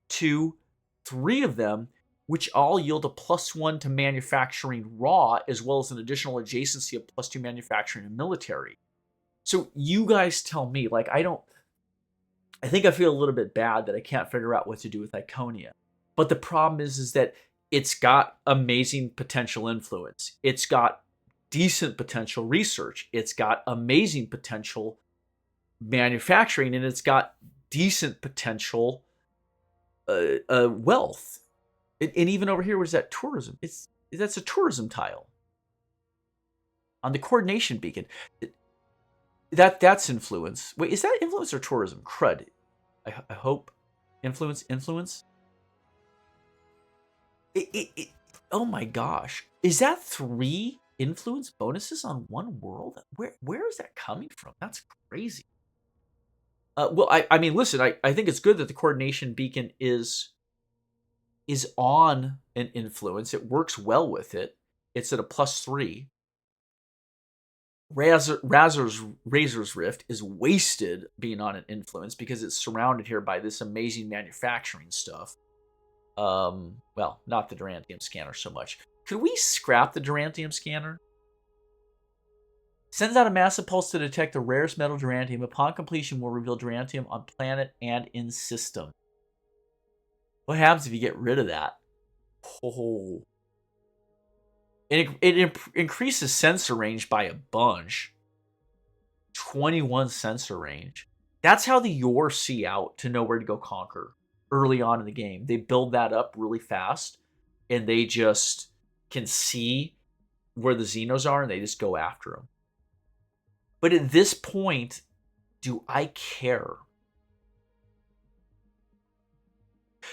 2, 3 of them, which all yield a +1 to manufacturing raw, as well as an additional adjacency of +2 manufacturing and military. So you guys tell me, like, I think I feel a little bit bad that I can't figure out what to do with Iconia. But the problem is that it's got amazing potential influence. It's got decent potential research. It's got amazing potential manufacturing, and it's got decent potential wealth. And even over here, where's that tourism? That's a tourism tile on the coordination beacon. That's influence. Wait, is that influence or tourism? Crud. I hope influence. Oh my gosh, is that 3 influence bonuses on 1 world? Where is that coming from? That's crazy. Well, I mean, listen, I think it's good that the coordination beacon is on an influence. It works well with it. It's at a +3. Razor's Rift is wasted being on an influence because it's surrounded here by this amazing manufacturing stuff. Well, not the Durantium scanner so much. Could we scrap the Durantium scanner? Sends out a massive pulse to detect the rarest metal Durantium. Upon completion, will reveal Durantium on planet and in system. What happens if you get rid of that? Oh. It increases sensor range by a bunch. 21 sensor range. That's how the Yor see out to know where to go conquer early on in the game. They build that up really fast, and they just can see where the Xenos are, and they just go after them. But at this point, do I care?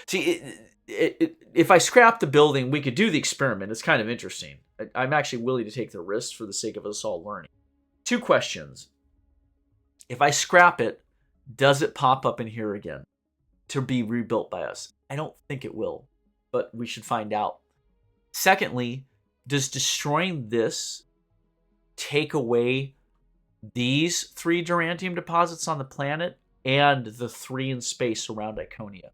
See, if I scrap the building, we could do the experiment. It's kind of interesting. I'm actually willing to take the risk for the sake of us all learning. 2 questions. If I scrap it, does it pop up in here again to be rebuilt by us? I don't think it will, but we should find out. Secondly, does destroying this take away these 3 Durantium deposits on the planet and the 3 in space around Iconia?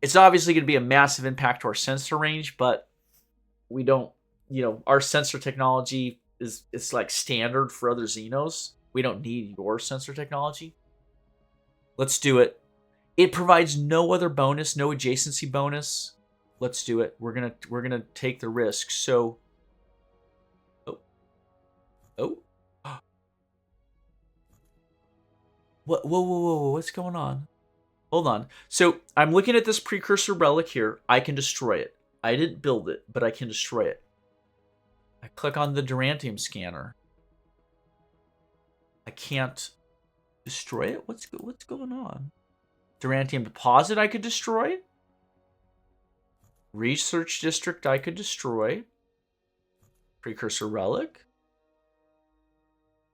It's obviously going to be a massive impact to our sensor range, but we don't, our sensor technology it's like standard for other Xenos. We don't need your sensor technology. Let's do it. It provides no other bonus, no adjacency bonus. Let's do it. We're gonna take the risk. So, oh, what? Whoa! What's going on? Hold on. So I'm looking at this precursor relic here. I can destroy it. I didn't build it, but I can destroy it. I click on the Durantium scanner. I can't destroy it? What's going on? Durantium deposit I could destroy. Research district I could destroy. Precursor relic.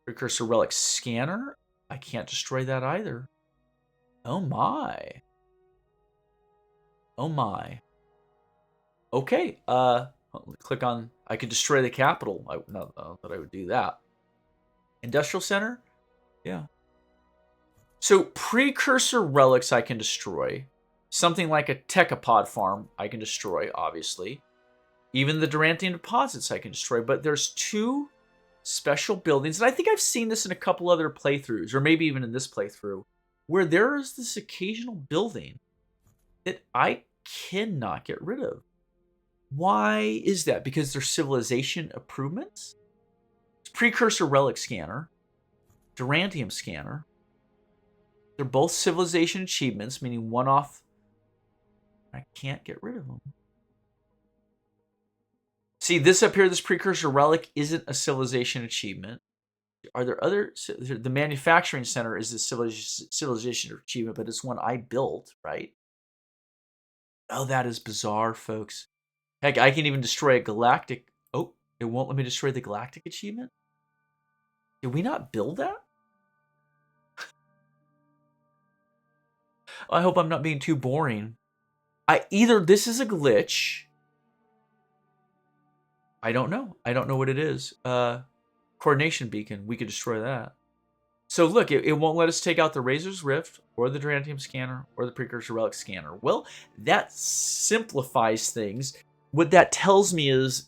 Precursor relic scanner. I can't destroy that either. Oh my. Oh my. Okay. Click on. I could destroy the capital. Not that I would do that. Industrial center. Yeah. So precursor relics I can destroy. Something like a Techopod farm I can destroy, obviously. Even the Durantium deposits I can destroy. But there's two special buildings, and I think I've seen this in a couple other playthroughs, or maybe even in this playthrough, where there is this occasional building that I cannot get rid of. Why is that? Because they're civilization improvements? Precursor relic scanner. Durantium scanner. They're both civilization achievements, meaning one off. I can't get rid of them. See, this up here, this precursor relic isn't a civilization achievement. Are there other? The manufacturing center is a civilization achievement, but it's one I built, right? Oh, that is bizarre, folks. Heck, I can even destroy a galactic. Oh, it won't let me destroy the galactic achievement? Did we not build that? I hope I'm not being too boring. Either this is a glitch. I don't know. I don't know what it is. Coordination beacon. We could destroy that. So look, it won't let us take out the Razor's Rift or the Durantium scanner or the Precursor Relic scanner. Well, that simplifies things. What that tells me is,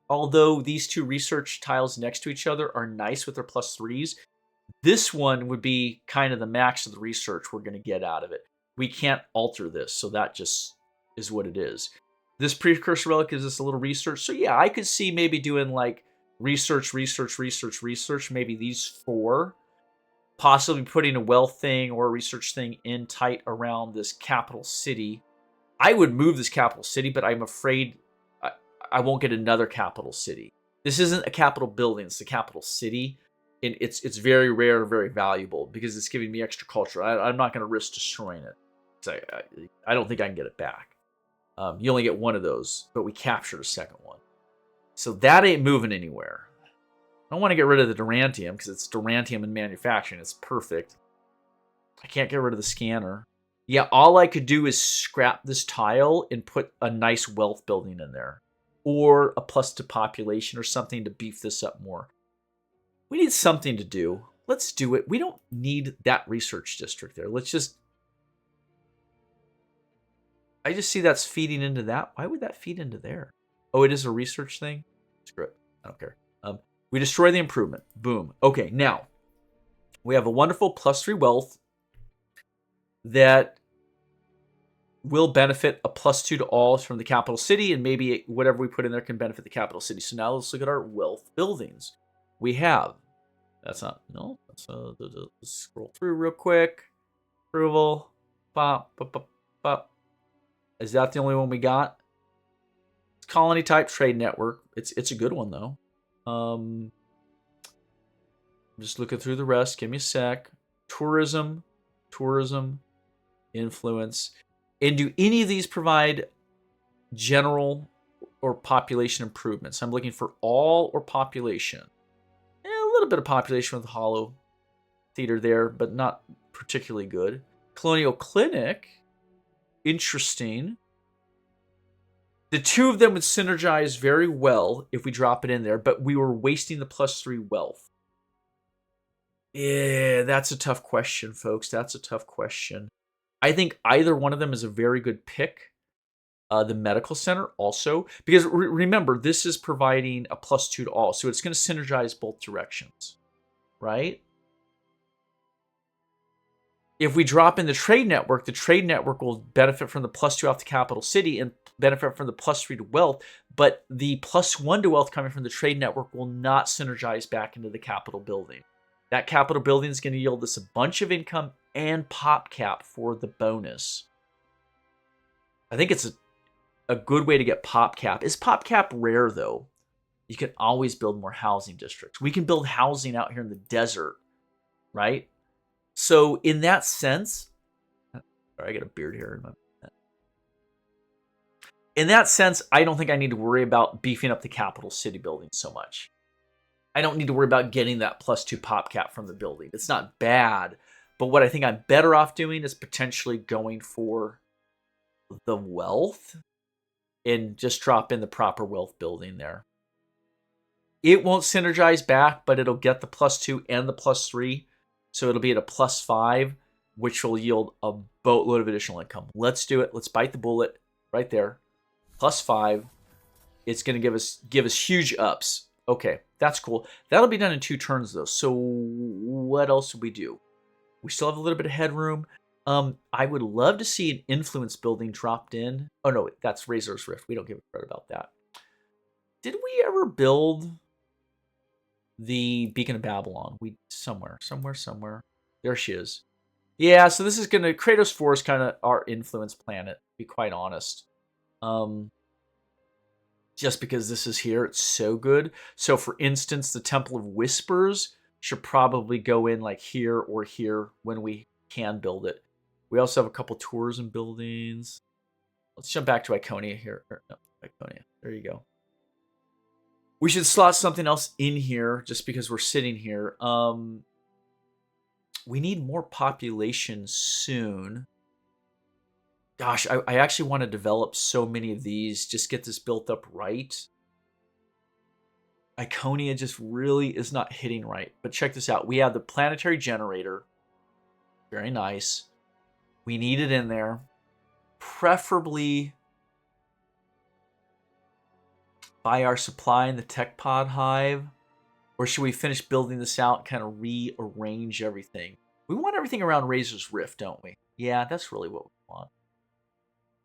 although these two research tiles next to each other are nice with their +3s, this one would be kind of the max of the research we're going to get out of it. We can't alter this, so that just is what it is. This Precursor Relic gives us a little research. So yeah, I could see maybe doing like research, maybe these 4. Possibly putting a wealth thing or a research thing in tight around this capital city. I would move this capital city, but I'm afraid I won't get another capital city. This isn't a capital building, it's a capital city. And it's very rare and very valuable because it's giving me extra culture. I'm not going to risk destroying it. So I don't think I can get it back. You only get one of those, but we captured a second one. So that ain't moving anywhere. I don't want to get rid of the Durantium because it's Durantium in manufacturing. It's perfect. I can't get rid of the scanner. Yeah, all I could do is scrap this tile and put a nice wealth building in there. Or a +2 population or something to beef this up more. We need something to do. Let's do it. We don't need that research district there. Let's just... I just see that's feeding into that. Why would that feed into there? Oh, it is a research thing? Screw it. I don't care. We destroy the improvement. Boom. Okay, now, we have a wonderful +3 wealth that will benefit a +2 to all from the capital city, and maybe whatever we put in there can benefit the capital city. So now let's look at our wealth buildings. We have, that's not, no, let's scroll through real quick. Approval. Pop, pop, pop, pop. Is that the only one we got? It's colony type trade network. It's a good one though. I'm just looking through the rest. Give me a sec. Tourism, influence. And do any of these provide general or population improvements? I'm looking for all or population. A little bit of population with the Hollow Theater there, but not particularly good. Colonial Clinic. Interesting. The two of them would synergize very well if we drop it in there, but we were wasting the +3 wealth. Yeah, that's a tough question, folks. That's a tough question. I think either one of them is a very good pick. The medical center also, because remember, this is providing a +2 to all, so it's going to synergize both directions, right? If we drop in the trade network will benefit from the +2 off the capital city and benefit from the +3 to wealth, but the +1 to wealth coming from the trade network will not synergize back into the capital building. That capital building is going to yield us a bunch of income and pop cap for the bonus. I think it's a good way to get pop cap. Is pop cap rare, though? You can always build more housing districts. We can build housing out here in the desert, right? So in that sense, sorry, I got a beard here in my head. In that sense, I don't think I need to worry about beefing up the capital city building so much. I don't need to worry about getting that +2 pop cap from the building. It's not bad, but what I think I'm better off doing is potentially going for the wealth and just drop in the proper wealth building there. It won't synergize back, but it'll get the +2 and the +3. So it'll be at a +5, which will yield a boatload of additional income. Let's do it. Let's bite the bullet right there. +5. It's going to give us huge ups. Okay, that's cool. That'll be done in 2 turns, though. So what else do we do? We still have a little bit of headroom. I would love to see an influence building dropped in. Oh, no, that's Razor's Rift. We don't give a credit about that. Did we ever build the Beacon of Babylon? Somewhere. There she is. Yeah, so this is going to... Kratos 4 is kind of our influence planet, to be quite honest. Just because this is here, it's so good. So, for instance, the Temple of Whispers should probably go in like here or here when we can build it. We also have a couple tourism buildings. Let's jump back to Iconia here. No, Iconia. There you go. We should slot something else in here just because we're sitting here. We need more population soon. Gosh, I actually want to develop so many of these. Just get this built up right. Iconia just really is not hitting right. But check this out. We have the planetary generator. Very nice. We need it in there. Preferably by our supply in the tech pod hive. Or should we finish building this out and kind of rearrange everything? We want everything around Razor's Rift, don't we? Yeah, that's really what we want.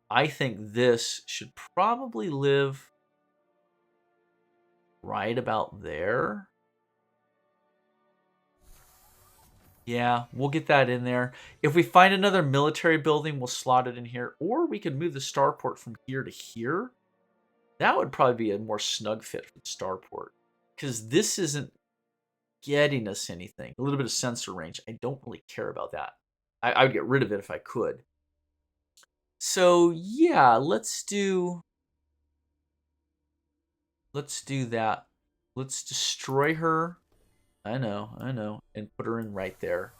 I think this should probably live right about there. Yeah, we'll get that in there. If we find another military building, we'll slot it in here. Or we could move the starport from here to here. That would probably be a more snug fit for the starport. Because this isn't getting us anything. A little bit of sensor range. I don't really care about that. I would get rid of it if I could. So, yeah, let's do that. Let's destroy her. I know. And put her in right there.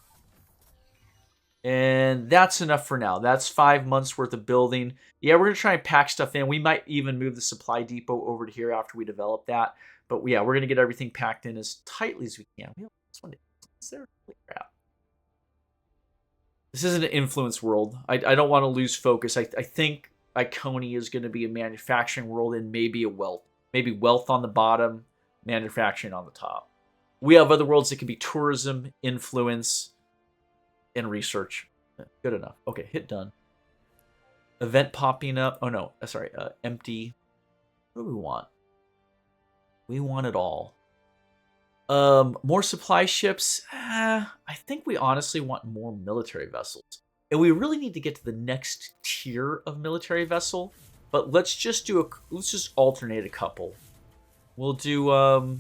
And that's enough for now. That's 5 months worth of building. Yeah, we're going to try and pack stuff in. We might even move the supply depot over to here after we develop that. But yeah, we're going to get everything packed in as tightly as we can. This one is there. Holy crap. This isn't an influence world. I don't want to lose focus. I think Iconia is going to be a manufacturing world and maybe a wealth. Maybe wealth on the bottom, manufacturing on the top. We have other worlds that can be tourism, influence, and research. Good enough. Okay, hit done. Event popping up. Oh, no. Sorry. Empty. What do we want? We want it all. More supply ships. I think we honestly want more military vessels. And we really need to get to the next tier of military vessel. But let's just alternate a couple. We'll do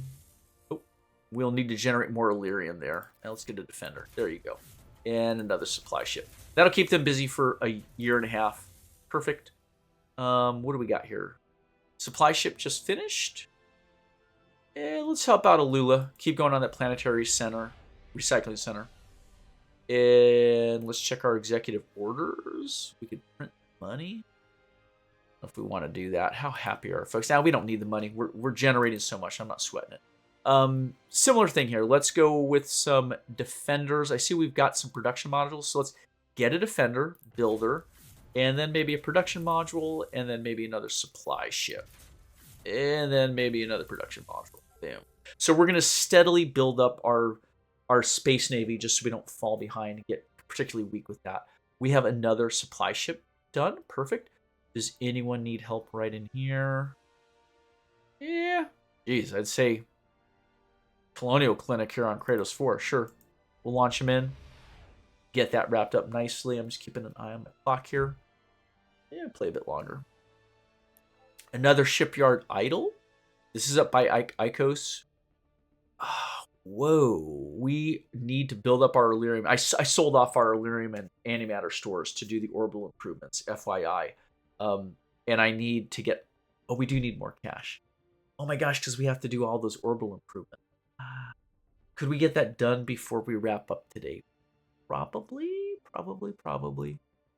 we'll need to generate more Illyrium there. Now let's get a defender. There you go. And another supply ship. That'll keep them busy for a year and a half. Perfect. What do we got here? Supply ship just finished. Let's help out Alula. Keep going on that planetary center, recycling center. And let's check our executive orders. We could print money. If we want to do that. How happy are folks? Now we don't need the money. We're generating so much. I'm not sweating it. Similar thing here. Let's go with some defenders. I see we've got some production modules. So let's get a defender. builder, and then maybe a production module, and then maybe another supply ship, and then maybe another production module. Damn. So we're going to steadily build up our space navy just so we don't fall behind and get particularly weak with that. We have another supply ship done. Perfect. Does anyone need help right in here? Yeah. Jeez, I'd say Colonial Clinic here on Kratos 4. Sure. We'll launch him in. Get that wrapped up nicely. I'm just keeping an eye on my clock here. Yeah, play a bit longer. Another shipyard idle. This is up by Icos. Oh, whoa. We need to build up our Illyrium. I sold off our Illyrium and antimatter stores to do the orbital improvements, FYI. And I need to get... Oh, we do need more cash. Oh my gosh, because we have to do all those orbital improvements. Could we get that done before we wrap up today? Probably.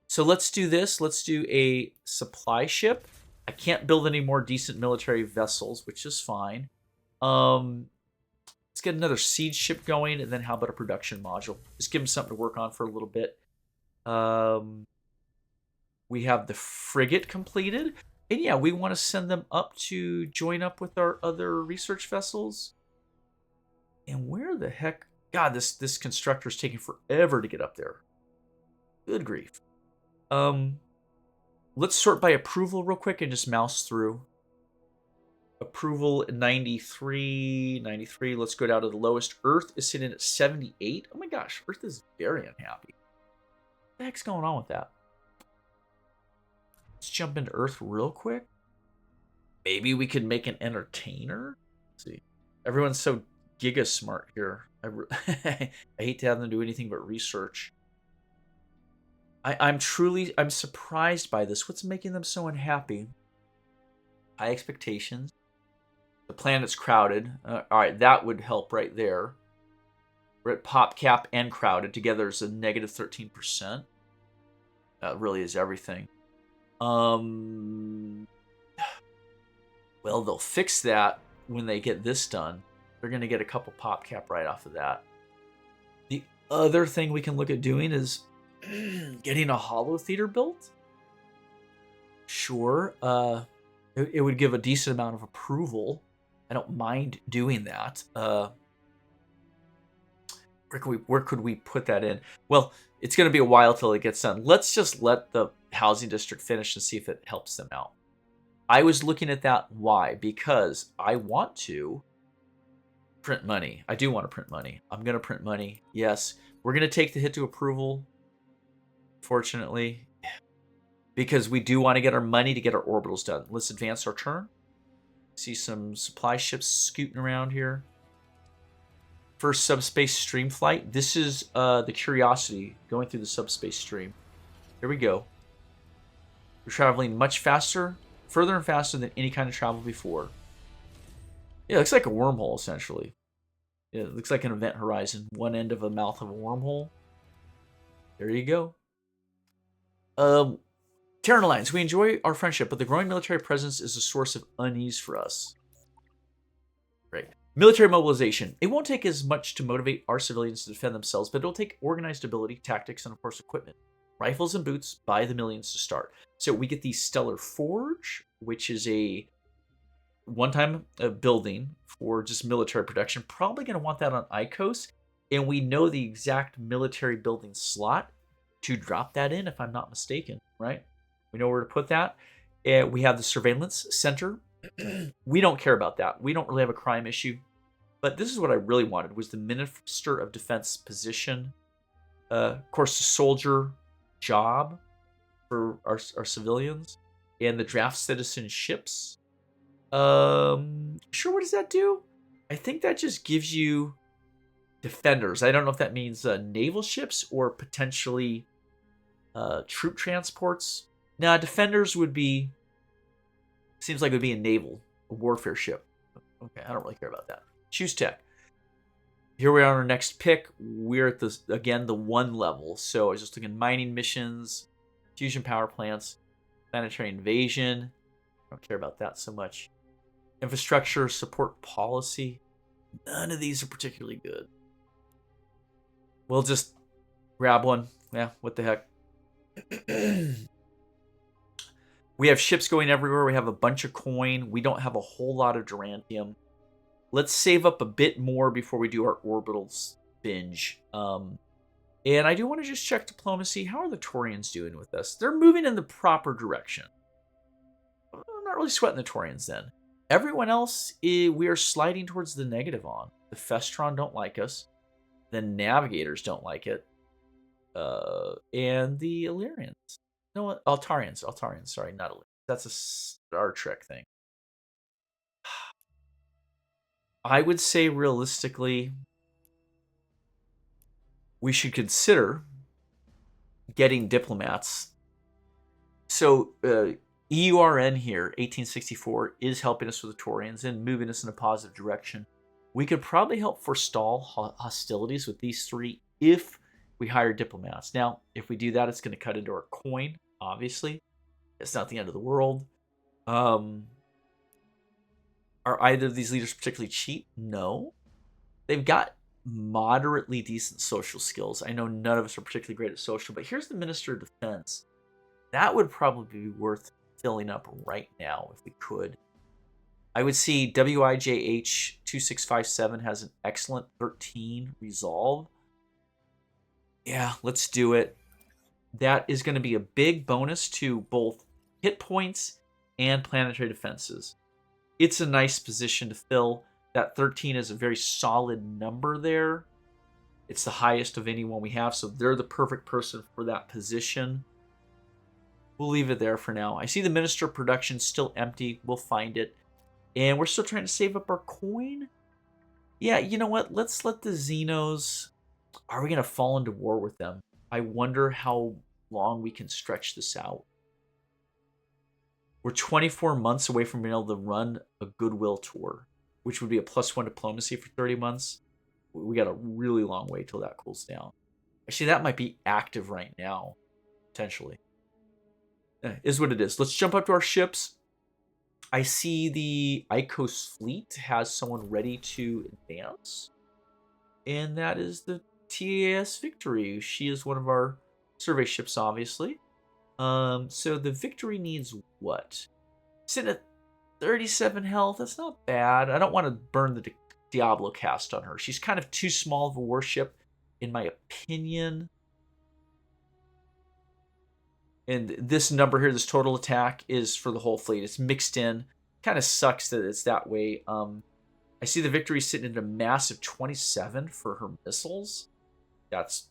So let's do this. Let's do a supply ship. I can't build any more decent military vessels, which is fine. Let's get another siege ship going, and then how about a production module? Just give them something to work on for a little bit. We have the frigate completed. And yeah, we want to send them up to join up with our other research vessels. And where the heck... God, this constructor is taking forever to get up there. Good grief. Let's sort by approval real quick and just mouse through. Approval 93. Let's go down to the lowest. Earth is sitting at 78. Oh my gosh, Earth is very unhappy. What the heck's going on with that? Let's jump into Earth real quick. Maybe we could make an entertainer? Let's see. Everyone's so giga smart here. I hate to have them do anything but research. I'm surprised by this. What's making them so unhappy? High expectations. The planet's crowded. All right, that would help right there. We're at pop cap and crowded. Together is a negative 13%. That really is everything. Well, they'll fix that when they get this done. They're going to get a couple pop cap right off of that. The other thing we can look at doing is getting a holo theater built. Sure. It would give a decent amount of approval. I don't mind doing that. Where could we put that in? Well, it's going to be a while till it gets done. Let's just let the housing district finish and see if it helps them out. I was looking at that. Why? Because I want to print money. I do want to print money. I'm going to print money. Yes. We're going to take the hit to approval, fortunately, because we do want to get our money to get our orbitals done. Let's advance our turn. See some supply ships scooting around here. First subspace stream flight. This is the Curiosity going through the subspace stream. Here we go. We're traveling much faster, further and faster than any kind of travel before. Yeah, it looks like a wormhole, essentially. Yeah, it looks like an event horizon. One end of a mouth of a wormhole. There you go. Terran Alliance, we enjoy our friendship, but the growing military presence is a source of unease for us. Great. Military mobilization. It won't take as much to motivate our civilians to defend themselves, but it'll take organized ability, tactics, and of course equipment. Rifles and boots by the millions to start. So we get the Stellar Forge, which is a one-time building for just military production. Probably going to want that on Icos. And we know the exact military building slot to drop that in, if I'm not mistaken, right? We know where to put that. And we have the Surveillance Center. We don't care about that. We don't really have a crime issue. But this is what I really wanted, was the Minister of Defense position. Of course, the soldier job for our civilians. And the draft citizenships. Sure, what does that do? I think that just gives you defenders. I don't know if that means naval ships or potentially troop transports. Now, defenders would be... Seems like it would be a warfare ship. Okay, I don't really care about that. Choose tech. Here we are on our next pick. We're at the 1 level. So I was just looking mining missions, fusion power plants, planetary invasion. I don't care about that so much. Infrastructure support policy. None of these are particularly good. We'll just grab one. Yeah, what the heck. We have ships going everywhere. We have a bunch of coin. We don't have a whole lot of Durantium. Let's save up a bit more before we do our Orbitals binge. And I do want to just check diplomacy. How are the Taurians doing with us? They're moving in the proper direction. I'm not really sweating the Taurians then. Everyone else, we are sliding towards the negative on. The Festron don't like us. The Navigators don't like it. And the Illyrians. No, Altarians. Altarians, sorry, not Illyrians. That's a Star Trek thing. I would say realistically, we should consider getting diplomats. So EURN here, 1864, is helping us with the Taurians and moving us in a positive direction. We could probably help forestall hostilities with these three if we hire diplomats. Now, if we do that, it's going to cut into our coin, obviously. It's not the end of the world. Are either of these leaders particularly cheap? No. They've got moderately decent social skills. I know none of us are particularly great at social, but here's the Minister of Defense. That would probably be worth filling up right now if we could. I would see WIJH 2657 has an excellent 13 resolve. Yeah, let's do it. That is going to be a big bonus to both hit points and planetary defenses. It's a nice position to fill. That 13 is a very solid number there. It's the highest of anyone we have, so they're the perfect person for that position. We'll leave it there for now. I see the Minister of Production still empty. We'll find it. And we're still trying to save up our coin. Yeah, you know what? Let's let the Xenos... Are we going to fall into war with them? I wonder how long we can stretch this out. We're 24 months away from being able to run a goodwill tour, which would be a +1 diplomacy for 30 months. We got a really long way till that cools down. Actually, that might be active right now, potentially. Is what it is. Let's jump up to our ships. I see the Icos fleet has someone ready to advance. And that is the TAS Victory. She is one of our survey ships, obviously. So the Victory needs what? Sitting at 37 health. That's not bad. I don't want to burn the Diablo cast on her. She's kind of too small of a warship, in my opinion. And this number here, this total attack, is for the whole fleet. It's mixed in. Kind of sucks that it's that way. I see the Victory sitting at a massive 27 for her missiles. That's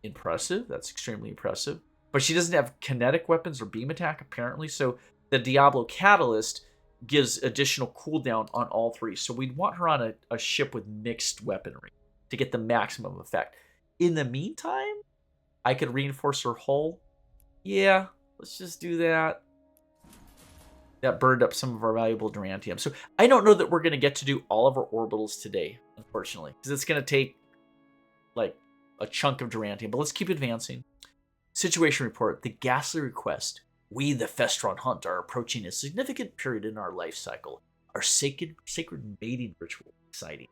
impressive. That's extremely impressive. But she doesn't have kinetic weapons or beam attack, apparently. So the Diablo Catalyst gives additional cooldown on all three. So we'd want her on a ship with mixed weaponry to get the maximum effect. In the meantime, I could reinforce her hull. Yeah, let's just do that. That burned up some of our valuable Durantium. So I don't know that we're going to get to do all of our orbitals today, unfortunately, because it's going to take like a chunk of Durantium. But let's keep advancing. Situation report. The ghastly request. We, the Festron Hunt, are approaching a significant period in our life cycle. Our sacred mating ritual. Exciting.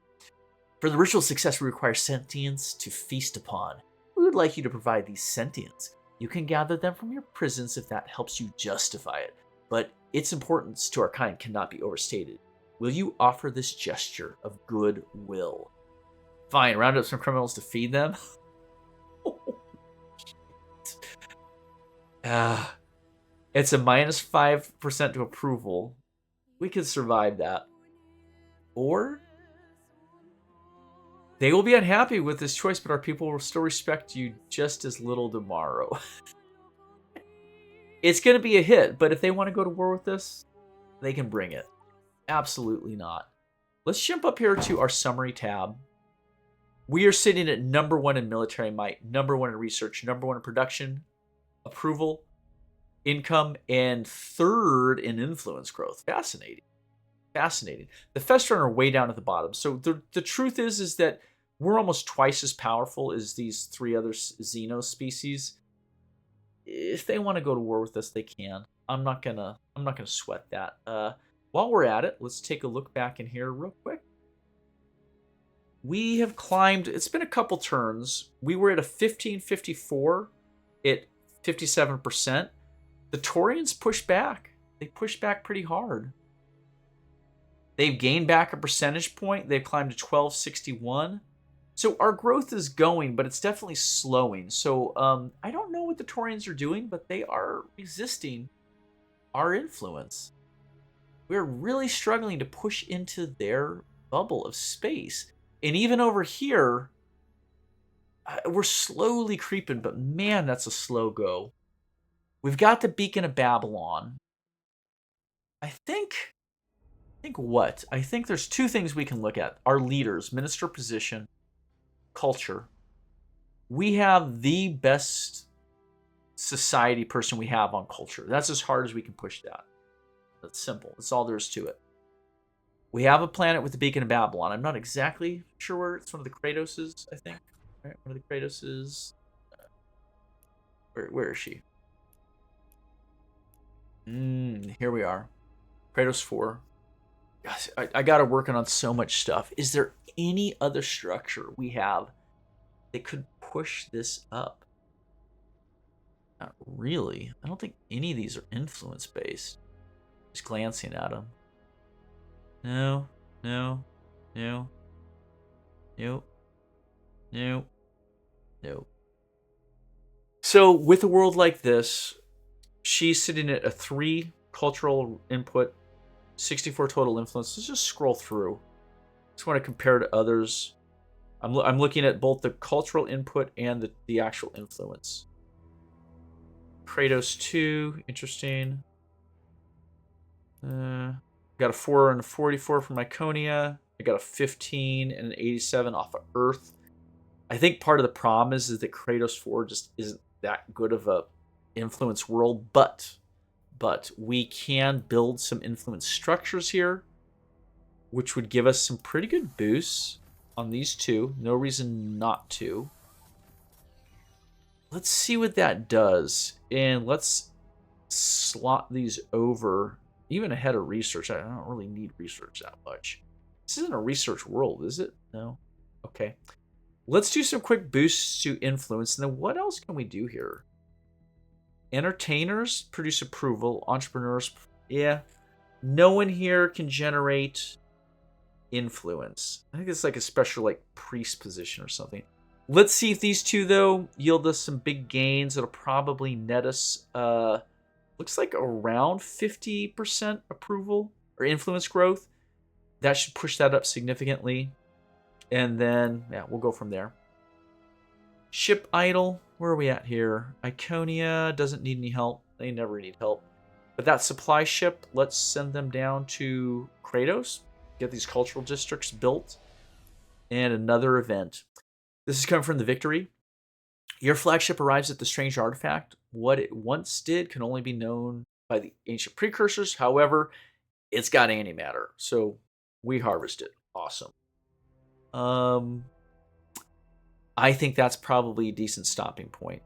For the ritual success, we require sentience to feast upon. We would like you to provide these sentience. You can gather them from your prisons if that helps you justify it. But its importance to our kind cannot be overstated. Will you offer this gesture of goodwill? Fine, round up some criminals to feed them. It's a -5% to approval. We could survive that. Or they will be unhappy with this choice, but our people will still respect you just as little tomorrow. It's going to be a hit, but if they want to go to war with us, they can bring it. Absolutely not. Let's jump up here to our summary tab. We are sitting at #1 in military might, #1 in research, #1 in production, approval, income, and 3rd in influence growth. Fascinating. Fascinating. The Festron are way down at the bottom. So the truth is that we're almost twice as powerful as these 3 other Xeno species. If they want to go to war with us, they can. I'm not gonna sweat that. While we're at it, let's take a look back in here real quick. We have climbed. It's been a couple turns. We were at a 1554 at 57%. The Taurians push back. They push back pretty hard. They've gained back a percentage point. They've climbed to 1261. So our growth is going, but it's definitely slowing. So I don't know what the Taurians are doing, but they are resisting our influence. We're really struggling to push into their bubble of space. And even over here, we're slowly creeping, but man, that's a slow go. We've got the Beacon of Babylon. I think what? I think there's two things we can look at. Our leaders, minister position, culture. We have the best society person we have on culture. That's as hard as we can push that. That's simple. That's all there is to it. We have a planet with the Beacon of Babylon. I'm not exactly sure where. It's one of the Kratoses, I think. Right? One of the Kratoses. Where is she? Here we are. Kratos 4. Gosh, I got to working on so much stuff. Is there any other structure we have that could push this up? Not really. I don't think any of these are influence-based. Just glancing at them. No. So with a world like this, she's sitting at a 3 cultural input, 64 total influence. Let's just scroll through. Just want to compare to others. I'm looking at both the cultural input and the actual influence. Kratos 2, interesting. Got a 4 and a 44 from Iconia. I got a 15 and an 87 off of Earth. I think part of the problem is that Kratos 4 just isn't that good of a influence world, but we can build some influence structures here, which would give us some pretty good boosts on these two. No reason not to. Let's see what that does, and let's slot these over even ahead of research. I don't really need research that much. This isn't a research world, is it? No? Okay. Let's do some quick boosts to influence, and then what else can we do here? Entertainers produce approval. Entrepreneurs, yeah. No one here can generate influence. I think it's like a special like priest position or something. Let's see if these two, though, yield us some big gains. It'll probably net us, looks like around 50% approval or influence growth. That should push that up significantly. And then, yeah, we'll go from there. Ship idle. Where are we at here? Iconia doesn't need any help. They never need help. But that supply ship, let's send them down to Kratos. Get these cultural districts built. And another event. This is coming from the Victory. Your flagship arrives at the strange artifact. What it once did can only be known by the ancient precursors. However, it's got antimatter. So we harvest it. Awesome. I think that's probably a decent stopping point.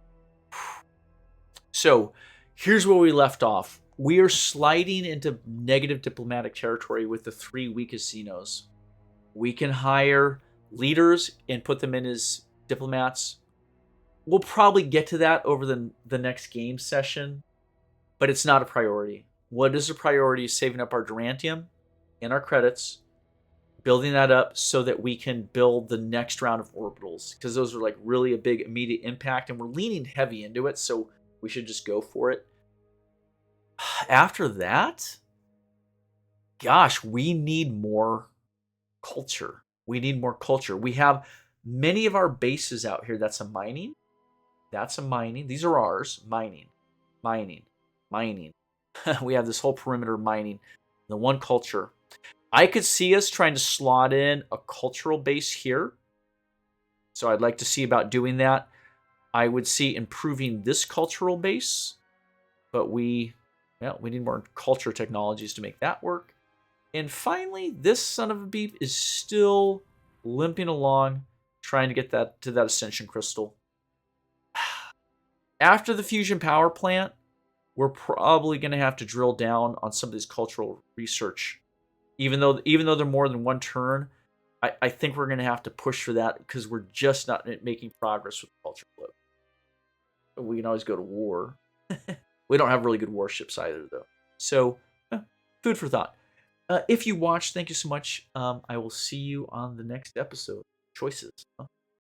So here's where we left off. We are sliding into negative diplomatic territory with the 3 weakest Xenos. We can hire leaders and put them in as diplomats. We'll probably get to that over the next game session, but it's not a priority. What is a priority is saving up our Durantium and our credits, building that up so that we can build the next round of orbitals, because those are like really a big immediate impact, and we're leaning heavy into it, so we should just go for it. After that, gosh, we need more culture. We need more culture. We have many of our bases out here. That's a mining. That's a mining. These are ours. Mining. We have this whole perimeter mining. The one culture. I could see us trying to slot in a cultural base here. So I'd like to see about doing that. I would see improving this cultural base. But we need more culture technologies to make that work. And finally, this son of a beep is still limping along, trying to get that to that ascension crystal. After the fusion power plant, we're probably going to have to drill down on some of these cultural research. Even though they're more than one turn, I think we're going to have to push for that because we're just not making progress with culture flow. We can always go to war. We don't have really good warships either, though. So, food for thought. If you watched, thank you so much. I will see you on the next episode. Choices. Huh?